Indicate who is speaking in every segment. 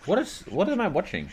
Speaker 1: What am I watching?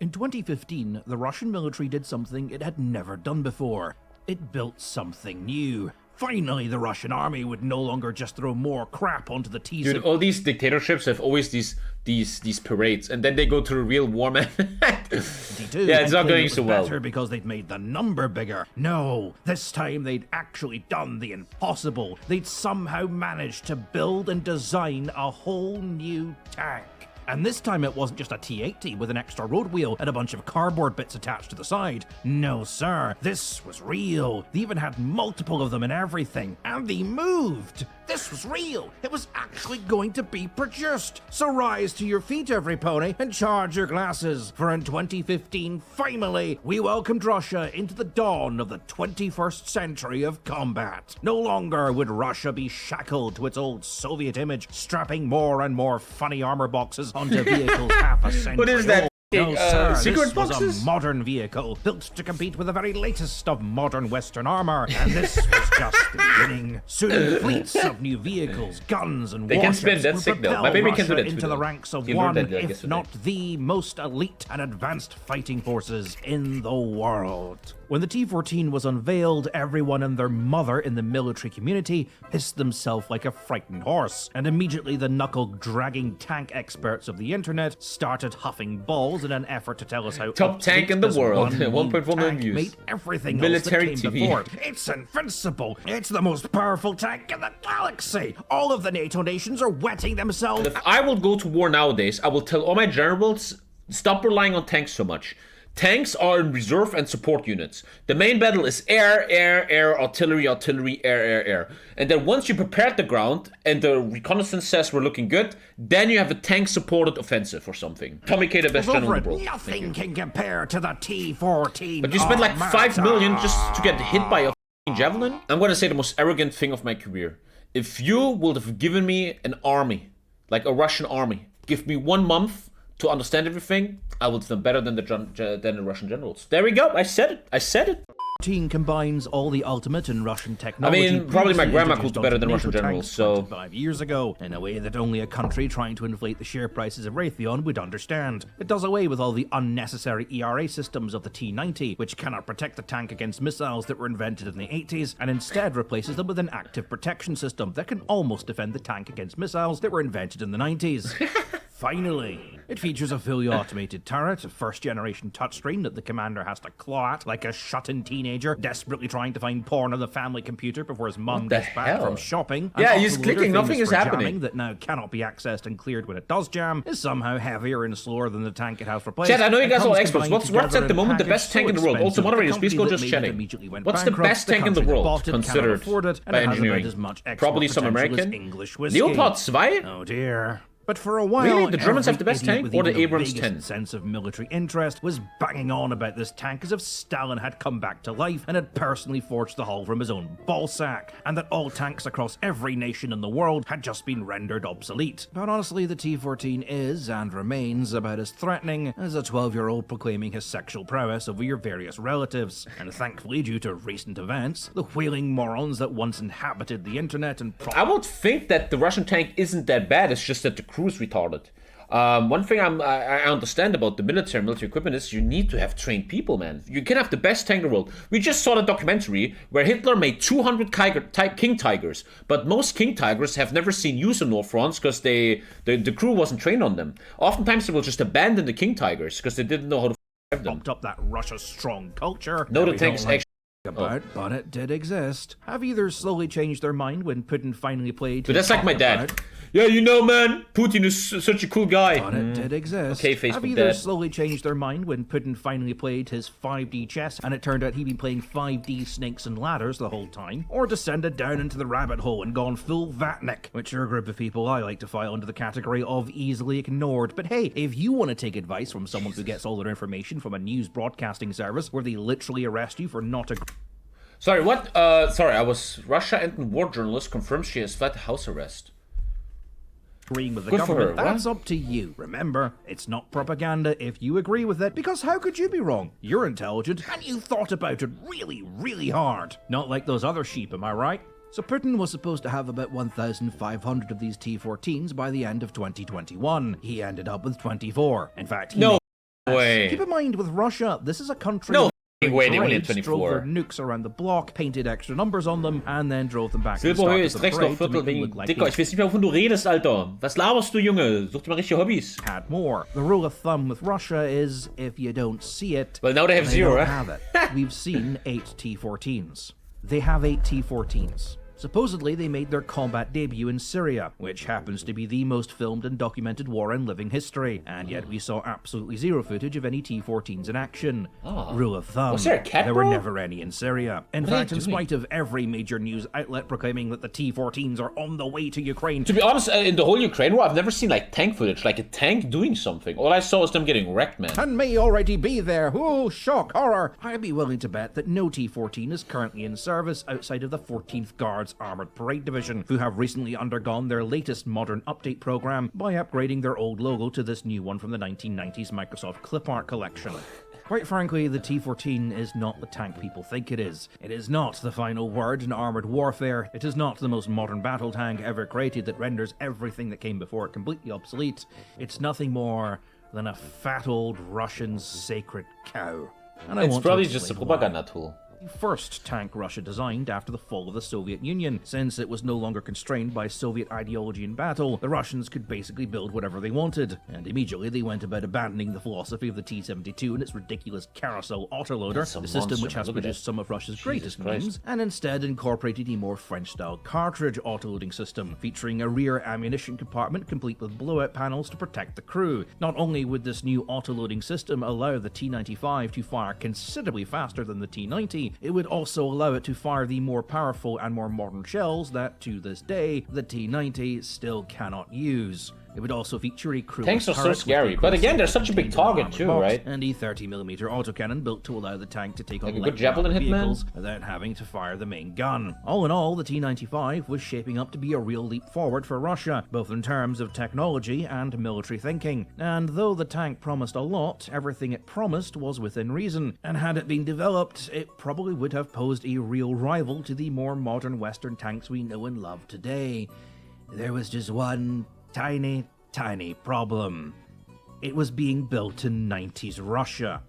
Speaker 2: In 2015, the Russian military did something it had never done before. It built something new. Finally, the Russian army would no longer just throw more crap onto the T's.
Speaker 1: Dude, all these dictatorships have always these parades, and then they go to the real war, man. Yeah, it's not going so well.
Speaker 2: Because they'd made the number bigger. No, this time they'd actually done the impossible. They'd somehow managed to build and design a whole new tank. And this time it wasn't just a T-80 with an extra road wheel and a bunch of cardboard bits attached to the side. No, sir. This was real. They even had multiple of them and everything. And they moved. This was real. It was actually going to be produced. So rise to your feet, every pony, and charge your glasses. For in 2015, finally, we welcomed Russia into the dawn of the 21st century of combat. No longer would Russia be shackled to its old Soviet image, strapping more and more funny armor boxes onto vehicles half a century.
Speaker 1: What is that?
Speaker 2: No, sir,
Speaker 1: secret
Speaker 2: this
Speaker 1: boxes?
Speaker 2: was a modern vehicle built to compete with the very latest of modern Western armor, and this was just the beginning. Soon, fleets of new vehicles, guns, and warships would propel Russia into the ranks of one, if not the most elite and advanced fighting forces in the world. When the T-14 was unveiled, everyone and their mother in the military community pissed themselves like a frightened horse, and immediately the knuckle-dragging tank experts of the internet started huffing balls in an effort to tell us how
Speaker 1: top tank in the world, 1.4 million views.
Speaker 2: Made everything
Speaker 1: Military
Speaker 2: else that came before. It's invincible. It's the most powerful tank in the galaxy. All of the NATO nations are wetting themselves.
Speaker 1: If I will go to war nowadays, I will tell all my generals, stop relying on tanks so much. Tanks are in reserve and support units. The main battle is air, air, air, artillery, artillery, air, air, air. And then once you prepared the ground and the reconnaissance says we're looking good, then you have a tank-supported offensive or something. TommyKay, the best general in the world.
Speaker 2: Nothing can compare to the T-14.
Speaker 1: But you spent like 5 million just to get hit by a f***ing javelin? I'm gonna say the most arrogant thing of my career. If you would have given me an army, like a Russian army, give me 1 month to understand everything, I would have done better than the Russian generals. There we go. I said it. I said it.
Speaker 2: Combines all the ultimate in Russian technology.
Speaker 1: I mean, probably my grandma could do better than Russian generals, so
Speaker 2: 5 years ago, in a way that only a country trying to inflate the share prices of Raytheon would understand. It does away with all the unnecessary ERA systems of the T-90, which cannot protect the tank against missiles that were invented in the 80s, and instead replaces them with an active protection system that can almost defend the tank against missiles that were invented in the 90s. Finally, it features a fully automated turret, a first-generation touchscreen that the commander has to claw at like a shut-in teenager desperately trying to find porn on the family computer before his mum gets back from shopping.
Speaker 1: Yeah, he's clicking, nothing is happening.
Speaker 2: That now cannot be accessed and cleared when it does jam is somehow heavier and slower than the tank it has replaced.
Speaker 1: Chat, I know you guys are all experts. What's at the moment the best tank in the world? Also, moderators, please go just chatting. What's the best tank in the world considered by engineering? Probably some American? Leopard 2?
Speaker 2: Oh dear. But for a while,
Speaker 1: really? The Germans have the best tank, or the Abrams 10?
Speaker 2: Sense of military interest was banging on about this tank as if Stalin had come back to life and had personally forged the hull from his own ballsack, and that all tanks across every nation in the world had just been rendered obsolete. But honestly, the T-14 is, and remains, about as threatening as a 12-year-old proclaiming his sexual prowess over your various relatives. And thankfully, due to recent events, the whaling morons that once inhabited the internet and
Speaker 1: I would think that the Russian tank isn't that bad, it's just that the crew is retarded. One thing I understand about the military equipment is you need to have trained people, man. You can have the best tank in the world. We just saw the documentary where Hitler made 200 King Tigers, but most King Tigers have never seen use in North France because the crew wasn't trained on them. Oftentimes they will just abandon the King Tigers because they didn't know how to drive them.
Speaker 2: Pumped up that Russia's strong culture.
Speaker 1: No, the tanks actually
Speaker 2: but it did exist. Have either slowly changed their mind when Putin finally played?
Speaker 1: But that's like my dad. Yeah, you know, man, Putin is such a cool guy.
Speaker 2: But it did exist.
Speaker 1: Okay, Facebook
Speaker 2: Have either slowly changed their mind when Putin finally played his 5D chess and it turned out he'd been playing 5D snakes and ladders the whole time? Or descended down into the rabbit hole and gone full Vatnik, which are a group of people I like to file into the category of easily ignored. But hey, if you want to take advice from someone who gets all their information from a news broadcasting service where they literally arrest you for not
Speaker 1: Sorry, what? Sorry, Russia and war journalist confirms she has fled house arrest.
Speaker 2: Agreeing with the government, that's up to you. Remember, it's not propaganda if you agree with it, because how could you be wrong? You're intelligent, and you thought about it really, really hard. Not like those other sheep, am I right? So Putin was supposed to have about 1,500 of these T-14s by the end of 2021. He ended up with 24. In fact,
Speaker 1: no way.
Speaker 2: Keep in mind, with Russia, this is a country
Speaker 1: no way they only had
Speaker 2: drove
Speaker 1: 24.
Speaker 2: their nukes around the block, painted extra numbers on them, and then drove them back to the
Speaker 1: Silberhöhe
Speaker 2: start
Speaker 1: ist
Speaker 2: of the parade to
Speaker 1: Dreckslochviertel
Speaker 2: make them
Speaker 1: wegen
Speaker 2: look like
Speaker 1: Dicker. Ich weiß nicht mehr, wovon du redest, Alter. Was laberst du, Junge? Such dir mal richtige Hobbys.
Speaker 2: had more. The rule of thumb with Russia is, if you don't see it,
Speaker 1: Well, now they have
Speaker 2: they
Speaker 1: zero,
Speaker 2: don't
Speaker 1: eh?
Speaker 2: have it. We've seen 8 T-14s. They have 8 T-14s. Supposedly, they made their combat debut in Syria, which happens to be the most filmed and documented war in living history, and yet we saw absolutely zero footage of any T-14s in action. Rule of thumb,
Speaker 1: Was there a cat,
Speaker 2: there were
Speaker 1: bro?
Speaker 2: never any in Syria. In
Speaker 1: What are
Speaker 2: fact,
Speaker 1: they
Speaker 2: in
Speaker 1: doing?
Speaker 2: spite of every major news outlet proclaiming that the T-14s are on the way to Ukraine,
Speaker 1: To be honest, in the whole Ukraine war, I've never seen like tank footage, like a tank doing something. All I saw was them getting wrecked, man.
Speaker 2: and may already be there. Oh, shock, horror. I'd be willing to bet that no T-14 is currently in service outside of the 14th Guards Armored Parade Division, who have recently undergone their latest modern update program by upgrading their old logo to this new one from the 1990s Microsoft clip art collection. Quite frankly, the T-14 is not the tank people think it is. It is not the final word in armored warfare. It is not the most modern battle tank ever created that renders everything that came before it completely obsolete. It's nothing more than a fat old Russian sacred cow. And I
Speaker 1: It's
Speaker 2: want to
Speaker 1: probably just a
Speaker 2: explain why.
Speaker 1: propaganda tool.
Speaker 2: The first tank Russia designed after the fall of the Soviet Union. Since it was no longer constrained by Soviet ideology in battle, the Russians could basically build whatever they wanted, and immediately they went about abandoning the philosophy of the T-72 and its ridiculous carousel autoloader,
Speaker 1: That's a
Speaker 2: the system
Speaker 1: monster,
Speaker 2: which has
Speaker 1: look at
Speaker 2: produced
Speaker 1: that.
Speaker 2: some of Russia's greatest
Speaker 1: Christ.
Speaker 2: memes, and instead incorporated a more French-style cartridge autoloading system, featuring a rear ammunition compartment complete with blowout panels to protect the crew. Not only would this new autoloading system allow the T-95 to fire considerably faster than the T-90, it would also allow it to fire the more powerful and more modern shells that, to this day, the T-90 still cannot use. It would also feature a crew
Speaker 1: Tanks are so scary, but again, they're such a big target too, right?
Speaker 2: And a 30mm autocannon built to allow the tank to take on
Speaker 1: Like a good
Speaker 2: light
Speaker 1: javelin
Speaker 2: armored
Speaker 1: hit, man?
Speaker 2: vehicles without having to fire the main gun. All in all, the T-95 was shaping up to be a real leap forward for Russia, both in terms of technology and military thinking. And though the tank promised a lot, everything it promised was within reason, and had it been developed, it probably would have posed a real rival to the more modern Western tanks we know and love today. There was just one tiny problem. It was being built in 90s Russia.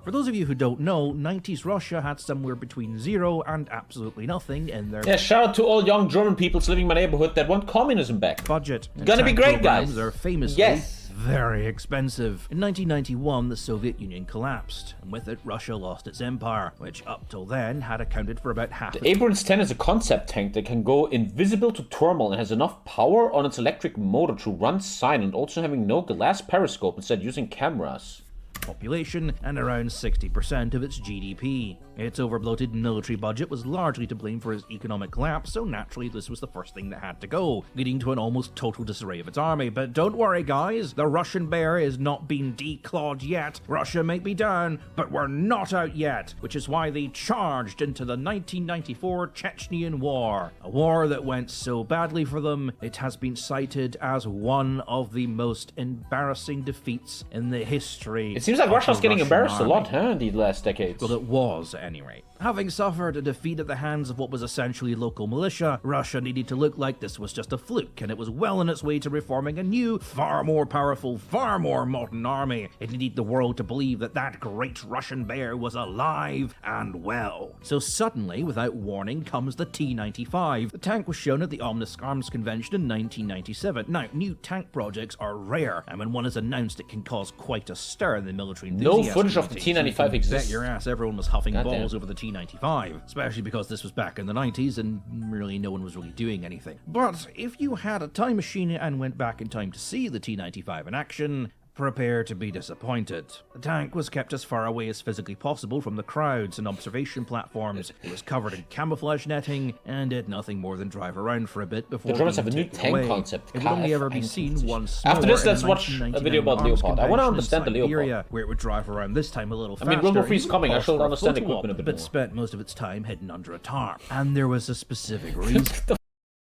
Speaker 2: For those of you who don't know, 90s Russia had somewhere between 0 and absolutely nothing in their
Speaker 1: Yeah, shout out to all young German peoples living in my neighborhood that want communism back.
Speaker 2: budget. And
Speaker 1: Gonna be
Speaker 2: tank
Speaker 1: great,
Speaker 2: programs
Speaker 1: guys.
Speaker 2: are famously
Speaker 1: Yes.
Speaker 2: very expensive. In 1991, the Soviet Union collapsed, and with it, Russia lost its empire, which up till then had accounted for about half
Speaker 1: The Abrams 10 is a concept tank that can go invisible to thermal and has enough power on its electric motor to run silent, also having no glass periscope instead using cameras.
Speaker 2: population and around 60% of its GDP. Its overbloated military budget was largely to blame for its economic collapse, so naturally this was the first thing that had to go, leading to an almost total disarray of its army. But don't worry guys, the Russian bear is not being declawed yet. Russia may be down, but we're not out yet, which is why they charged into the 1994 Chechnyan War, a war that went so badly for them, it has been cited as one of the most embarrassing defeats in the history.
Speaker 1: It seems like
Speaker 2: of
Speaker 1: Russia's
Speaker 2: the
Speaker 1: getting
Speaker 2: Russian
Speaker 1: embarrassed a
Speaker 2: army.
Speaker 1: lot, huh, in the last decades.
Speaker 2: Well, it was, at any rate. Having suffered a defeat at the hands of what was essentially local militia, Russia needed to look like this was just a fluke, and it was well on its way to reforming a new, far more powerful, far more modern army. It needed the world to believe that that great Russian bear was alive and well. So suddenly, without warning, comes the T-95. The tank was shown at the Omnisk Arms Convention in 1997. Now, new tank projects are rare, and when one is announced, it can cause quite a stir in the military
Speaker 1: No
Speaker 2: enthusiast
Speaker 1: footage of the
Speaker 2: community.
Speaker 1: T-95
Speaker 2: So you can
Speaker 1: exists.
Speaker 2: Bet your ass everyone was huffing
Speaker 1: Goddamn.
Speaker 2: balls over the T-95, especially because this was back in the 90s and really no one was really doing anything. But if you had a time machine and went back in time to see the T-95 in action, prepare to be disappointed. The tank was kept as far away as physically possible from the crowds and observation platforms. It was covered in camouflage netting and did nothing more than drive around for a bit before
Speaker 1: The Germans
Speaker 2: being
Speaker 1: have a new
Speaker 2: taken
Speaker 1: tank
Speaker 2: away.
Speaker 1: concept.
Speaker 2: It would only ever be seen once more.
Speaker 1: After this,
Speaker 2: in
Speaker 1: let's
Speaker 2: the
Speaker 1: watch a
Speaker 2: 1999
Speaker 1: video about
Speaker 2: Arms
Speaker 1: Leopard. I want to
Speaker 2: Convention in
Speaker 1: understand the Leopard.
Speaker 2: Siberia, where it would drive around this time a little
Speaker 1: I mean,
Speaker 2: faster.
Speaker 1: World War III is
Speaker 2: It would
Speaker 1: coming. I
Speaker 2: pause
Speaker 1: should
Speaker 2: for a
Speaker 1: understand
Speaker 2: photo
Speaker 1: equipment a
Speaker 2: op,
Speaker 1: bit
Speaker 2: but
Speaker 1: more.
Speaker 2: spent most of its time hidden under a tarp. And there was a specific reason.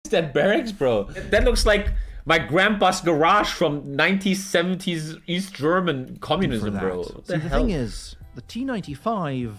Speaker 1: That barracks, bro. That looks like my grandpa's garage from 1970s East German
Speaker 2: for
Speaker 1: communism,
Speaker 2: that.
Speaker 1: bro. What
Speaker 2: See, the
Speaker 1: hell?
Speaker 2: thing is, the T-95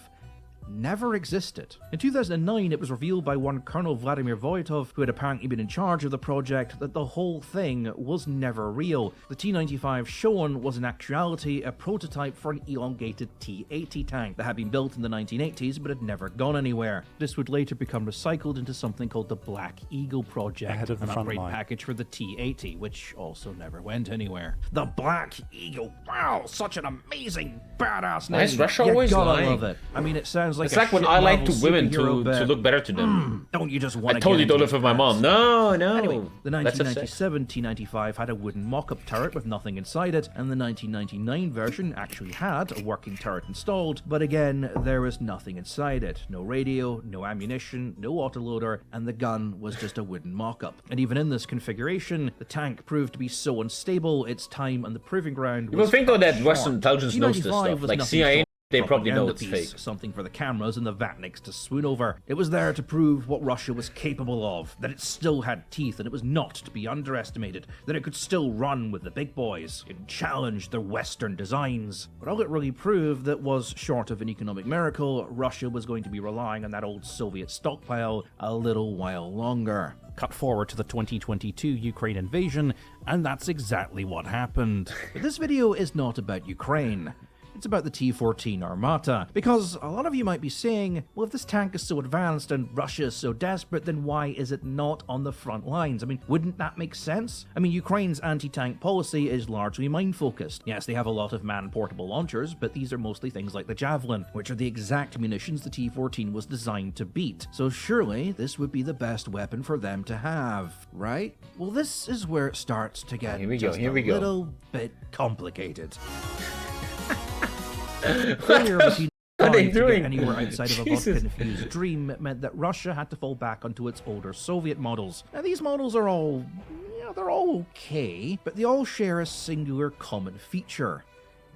Speaker 2: never existed. In 2009, it was revealed by one Colonel Vladimir Voitov, who had apparently been in charge of the project, that the whole thing was never real. The T-95 shown was in actuality a prototype for an elongated T-80 tank that had been built in the 1980s but had never gone anywhere. This would later become recycled into something called the Black Eagle project,
Speaker 3: Ahead of the
Speaker 2: an
Speaker 3: front
Speaker 2: upgrade
Speaker 3: line.
Speaker 2: package for the T-80, which also never went anywhere. The Black Eagle, wow, such an amazing, badass name.
Speaker 1: Why is Russia
Speaker 2: You
Speaker 1: always
Speaker 2: gotta
Speaker 1: lying?
Speaker 2: love it. I mean, it sounds like
Speaker 1: It's
Speaker 2: a
Speaker 1: like when
Speaker 2: shit
Speaker 1: I like
Speaker 2: Marvel
Speaker 1: to women
Speaker 2: superhero
Speaker 1: to
Speaker 2: bit.
Speaker 1: look better to them.
Speaker 2: Don't you just want
Speaker 1: I totally don't live with my mom. No.
Speaker 2: Anyway, the
Speaker 1: That's a sex.
Speaker 2: 1997 T-95 had a wooden mock-up turret with nothing inside it, and the 1999 version actually had a working turret installed, but again, there was nothing inside it. No radio, no ammunition, no autoloader, and the gun was just a wooden mock-up. And even in this configuration, the tank proved to be so unstable, its time on the proving ground was
Speaker 1: People think though that
Speaker 2: cut
Speaker 1: Western
Speaker 2: short.
Speaker 1: intelligence knows this
Speaker 2: T-95
Speaker 1: stuff.
Speaker 2: was
Speaker 1: Like
Speaker 2: nothing
Speaker 1: CIA,
Speaker 2: short
Speaker 1: they
Speaker 2: of a
Speaker 1: probably know
Speaker 2: propaganda
Speaker 1: it's
Speaker 2: piece,
Speaker 1: fake.
Speaker 2: something for the cameras and the Vatniks to swoon over. It was there to prove what Russia was capable of, that it still had teeth and it was not to be underestimated, that it could still run with the big boys and challenge their Western designs. But all it really proved that was, short of an economic miracle, Russia was going to be relying on that old Soviet stockpile a little while longer. Cut forward to the 2022 Ukraine invasion, and that's exactly what happened. But this video is not about Ukraine. It's about the T-14 Armata, because a lot of you might be saying, well, if this tank is so advanced and Russia is so desperate, then why is it not on the front lines? I mean, wouldn't that make sense? I mean, Ukraine's anti-tank policy is largely mine-focused. Yes, they have a lot of man-portable launchers, but these are mostly things like the Javelin, which are the exact munitions the T-14 was designed to beat. So surely, this would be the best weapon for them to have, right? Well, this is where it starts to get
Speaker 1: Here we
Speaker 2: just
Speaker 1: go.
Speaker 2: a little bit complicated. Failure of the
Speaker 1: What are they
Speaker 2: to get
Speaker 1: doing?
Speaker 2: anywhere outside of a
Speaker 1: Jesus.
Speaker 2: confused dream meant that Russia had to fall back onto its older Soviet models. Now these models are all, they're all okay, but they all share a singular common feature: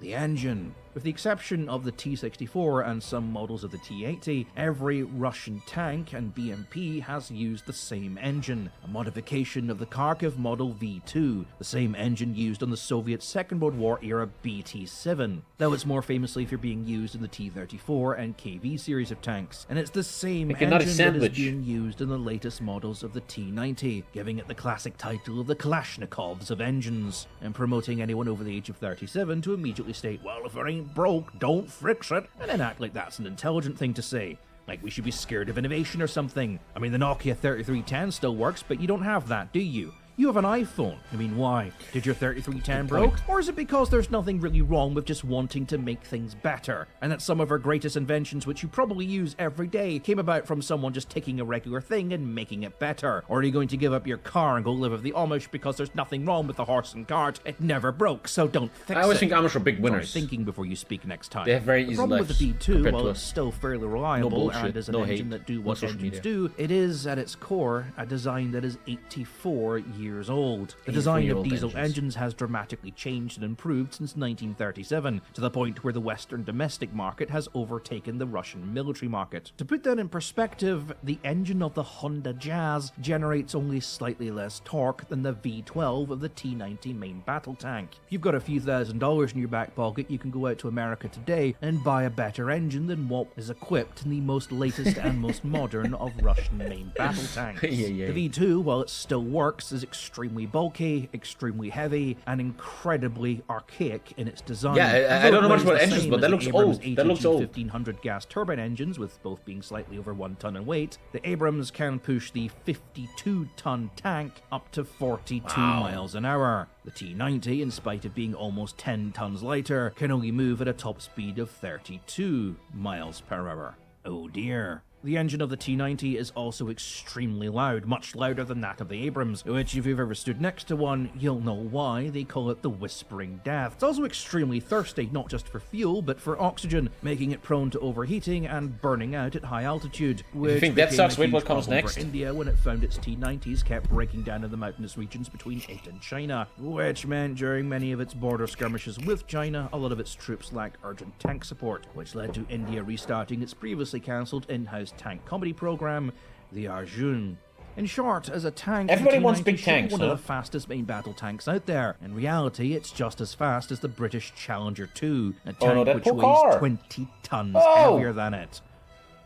Speaker 2: the engine. With the exception of the T-64 and some models of the T-80, every Russian tank and BMP has used the same engine, a modification of the Kharkiv Model V2, the same engine used on the Soviet Second World War era BT-7, though it's more famously for being used in the T-34 and KV series of tanks, and it's the same
Speaker 1: Like you're not a
Speaker 2: engine that is
Speaker 1: sandwich.
Speaker 2: being used in the latest models of the T-90, giving it the classic title of the Kalashnikovs of engines, and promoting anyone over the age of 37 to immediately state, well, if it ain't broke, don't fix it, and then act like that's an intelligent thing to say. Like we should be scared of innovation or something. I mean, the Nokia 3310 still works, but you don't have that, do you? You have an iPhone. I mean, why? Did your 3310 broke? Or is it because there's nothing really wrong with just wanting to make things better? And that some of our greatest inventions, which you probably use every day, came about from someone just taking a regular thing and making it better? Or are you going to give up your car and go live with the Amish because there's nothing wrong with the horse and cart? It never broke, so don't fix it.
Speaker 1: I always think Amish are big
Speaker 2: Try
Speaker 1: winners.
Speaker 2: thinking before you speak next time.
Speaker 1: They have very
Speaker 2: The
Speaker 1: easy
Speaker 2: problem with
Speaker 1: lives
Speaker 2: the B2,
Speaker 1: compared
Speaker 2: while
Speaker 1: to
Speaker 2: it's
Speaker 1: us.
Speaker 2: still fairly reliable
Speaker 1: bullshit,
Speaker 2: and is an
Speaker 1: no
Speaker 2: engine
Speaker 1: hate,
Speaker 2: that do
Speaker 1: no
Speaker 2: what
Speaker 1: social
Speaker 2: engines
Speaker 1: media.
Speaker 2: do, it is at its core a design that is 84 years old. The
Speaker 1: 84
Speaker 2: design
Speaker 1: year
Speaker 2: of
Speaker 1: old
Speaker 2: diesel
Speaker 1: engines.
Speaker 2: engines has dramatically changed and improved since 1937, to the point where the Western domestic market has overtaken the Russian military market. To put that in perspective, the engine of the Honda Jazz generates only slightly less torque than the V12 of the T-90 main battle tank. If you've got a few $1,000s in your back pocket, you can go out to America today and buy a better engine than what is equipped in the most latest and most modern of Russian main battle tanks.
Speaker 1: Yeah.
Speaker 2: The V2, while it still works, is extremely bulky, extremely heavy, and incredibly archaic in its design.
Speaker 1: Yeah, I don't know much
Speaker 2: Though
Speaker 1: about
Speaker 2: it weighs the
Speaker 1: engines,
Speaker 2: same
Speaker 1: but
Speaker 2: as
Speaker 1: that
Speaker 2: the
Speaker 1: looks
Speaker 2: Abrams
Speaker 1: old. That looks old.
Speaker 2: 1500 gas turbine engines, with both being slightly over 1 ton in weight, the Abrams can push the 52-ton tank up to 42 miles an hour. The T-90, in spite of being almost 10 tons lighter, can only move at a top speed of 32 miles per hour. Oh dear. The engine of the T-90 is also extremely loud, much louder than that of the Abrams, which if you've ever stood next to one, you'll know why they call it the Whispering Death. It's also extremely thirsty, not just for fuel, but for oxygen, making it prone to overheating and burning out at high altitude. Which
Speaker 1: think that
Speaker 2: became
Speaker 1: sucks,
Speaker 2: a
Speaker 1: wait,
Speaker 2: huge
Speaker 1: what comes
Speaker 2: problem
Speaker 1: next?
Speaker 2: for India when it found its T-90s kept breaking down in the mountainous regions between it and China, which meant during many of its border skirmishes with China, a lot of its troops lacked urgent tank support, which led to India restarting its previously cancelled in-house tank comedy program, the Arjun. In short, as a tank,
Speaker 1: Everybody
Speaker 2: the
Speaker 1: wants
Speaker 2: T-90
Speaker 1: big
Speaker 2: should be
Speaker 1: tanks,
Speaker 2: one
Speaker 1: huh?
Speaker 2: of the fastest main battle tanks out there. In reality, it's just as fast as the British Challenger 2, a tank
Speaker 1: no, that
Speaker 2: which
Speaker 1: poor
Speaker 2: weighs
Speaker 1: car.
Speaker 2: 20 tons
Speaker 1: Oh!
Speaker 2: heavier than it.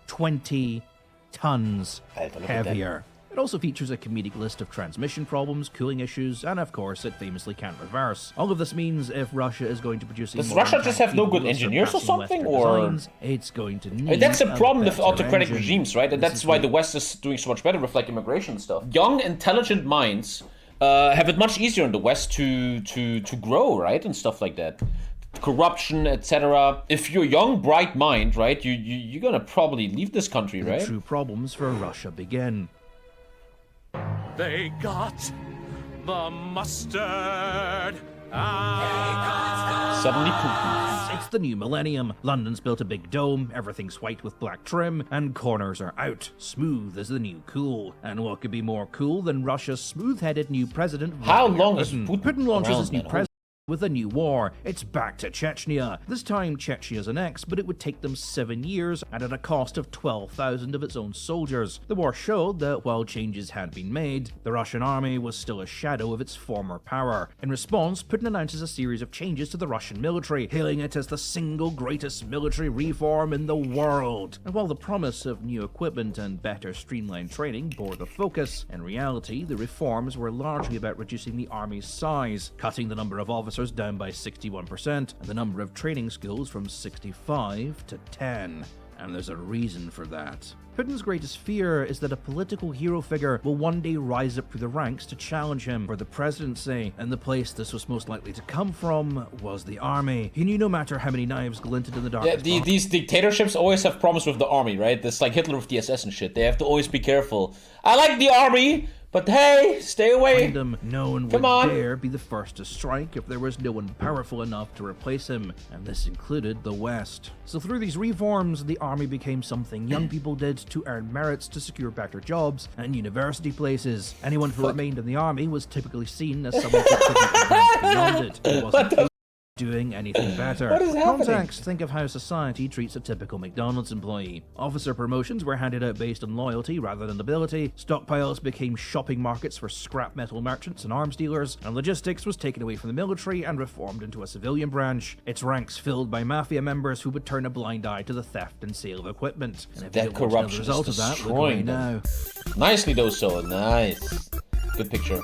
Speaker 2: 20 tons
Speaker 1: Alter, look at that.
Speaker 2: heavier. It also features a comedic list of transmission problems, cooling issues, and of course, it famously can't reverse. All of this means if Russia is going to produce a
Speaker 1: Does
Speaker 2: modern
Speaker 1: Russia just
Speaker 2: tank
Speaker 1: have no good
Speaker 2: capable of
Speaker 1: engineers or
Speaker 2: surpassing
Speaker 1: something,
Speaker 2: Western
Speaker 1: or-
Speaker 2: designs, it's going to need
Speaker 1: That's a problem with
Speaker 2: better
Speaker 1: autocratic
Speaker 2: engine.
Speaker 1: regimes, right? And
Speaker 2: This
Speaker 1: that's
Speaker 2: is
Speaker 1: why
Speaker 2: the-
Speaker 1: the West is doing so much better with like immigration and stuff. Young, intelligent minds have it much easier in the West to grow, right, and stuff like that. Corruption, etc. If you're a young, bright mind, right, you're gonna probably leave this country,
Speaker 2: The
Speaker 1: right?
Speaker 2: true problems for Russia begin.
Speaker 3: They got the mustard.
Speaker 1: Suddenly Putin.
Speaker 2: It's the new millennium. London's built a big dome, everything's white with black trim, and corners are out. Smooth is the new cool. And what could be more cool than Russia's smooth-headed new president,
Speaker 1: How
Speaker 2: Vladimir
Speaker 1: long is
Speaker 2: Putin?
Speaker 1: Putin
Speaker 2: Putin launches
Speaker 1: around,
Speaker 2: his new
Speaker 1: man?
Speaker 2: president with a new war. It's back to Chechnya. This time, Chechnya's annexed, but it would take them 7 years and at a cost of 12,000 of its own soldiers. The war showed that while changes had been made, the Russian army was still a shadow of its former power. In response, Putin announces a series of changes to the Russian military, hailing it as the single greatest military reform in the world. And while the promise of new equipment and better streamlined training bore the focus, in reality, the reforms were largely about reducing the army's size, cutting the number of officers down by 61%, and the number of training schools from 65 to 10. And there's a reason for that. Putin's greatest fear is that a political hero figure will one day rise up through the ranks to challenge him for the presidency, and the place this was most likely to come from was the army. He knew no matter how many knives glinted in the
Speaker 1: Yeah,
Speaker 2: darkest
Speaker 1: these dictatorships always have problems with the army, right? It's like Hitler with the SS and shit. They have to always be careful. I like the army, but hey, stay away.
Speaker 2: Him, no one
Speaker 1: Come
Speaker 2: would
Speaker 1: on.
Speaker 2: dare be the first to strike if there was no one powerful enough to replace him, and this included the West. So through these reforms, the army became something young people did to earn merits to secure better jobs and university places. Anyone who remained in the army was typically seen as someone who couldn't advance beyond it. He wasn't doing anything better.
Speaker 1: What is happening?
Speaker 2: Context, think of how society treats a typical McDonald's employee. Officer promotions were handed out based on loyalty rather than ability, stockpiles became shopping markets for scrap metal merchants and arms dealers, and logistics was taken away from the military and reformed into a civilian branch, its ranks filled by mafia members who would turn a blind eye to the theft and sale of equipment. And if
Speaker 1: That
Speaker 2: you don't want to know the
Speaker 1: corruption is
Speaker 2: result of that, look away
Speaker 1: destroying them.
Speaker 2: now.
Speaker 1: Nicely, Doso. Nice. Good picture.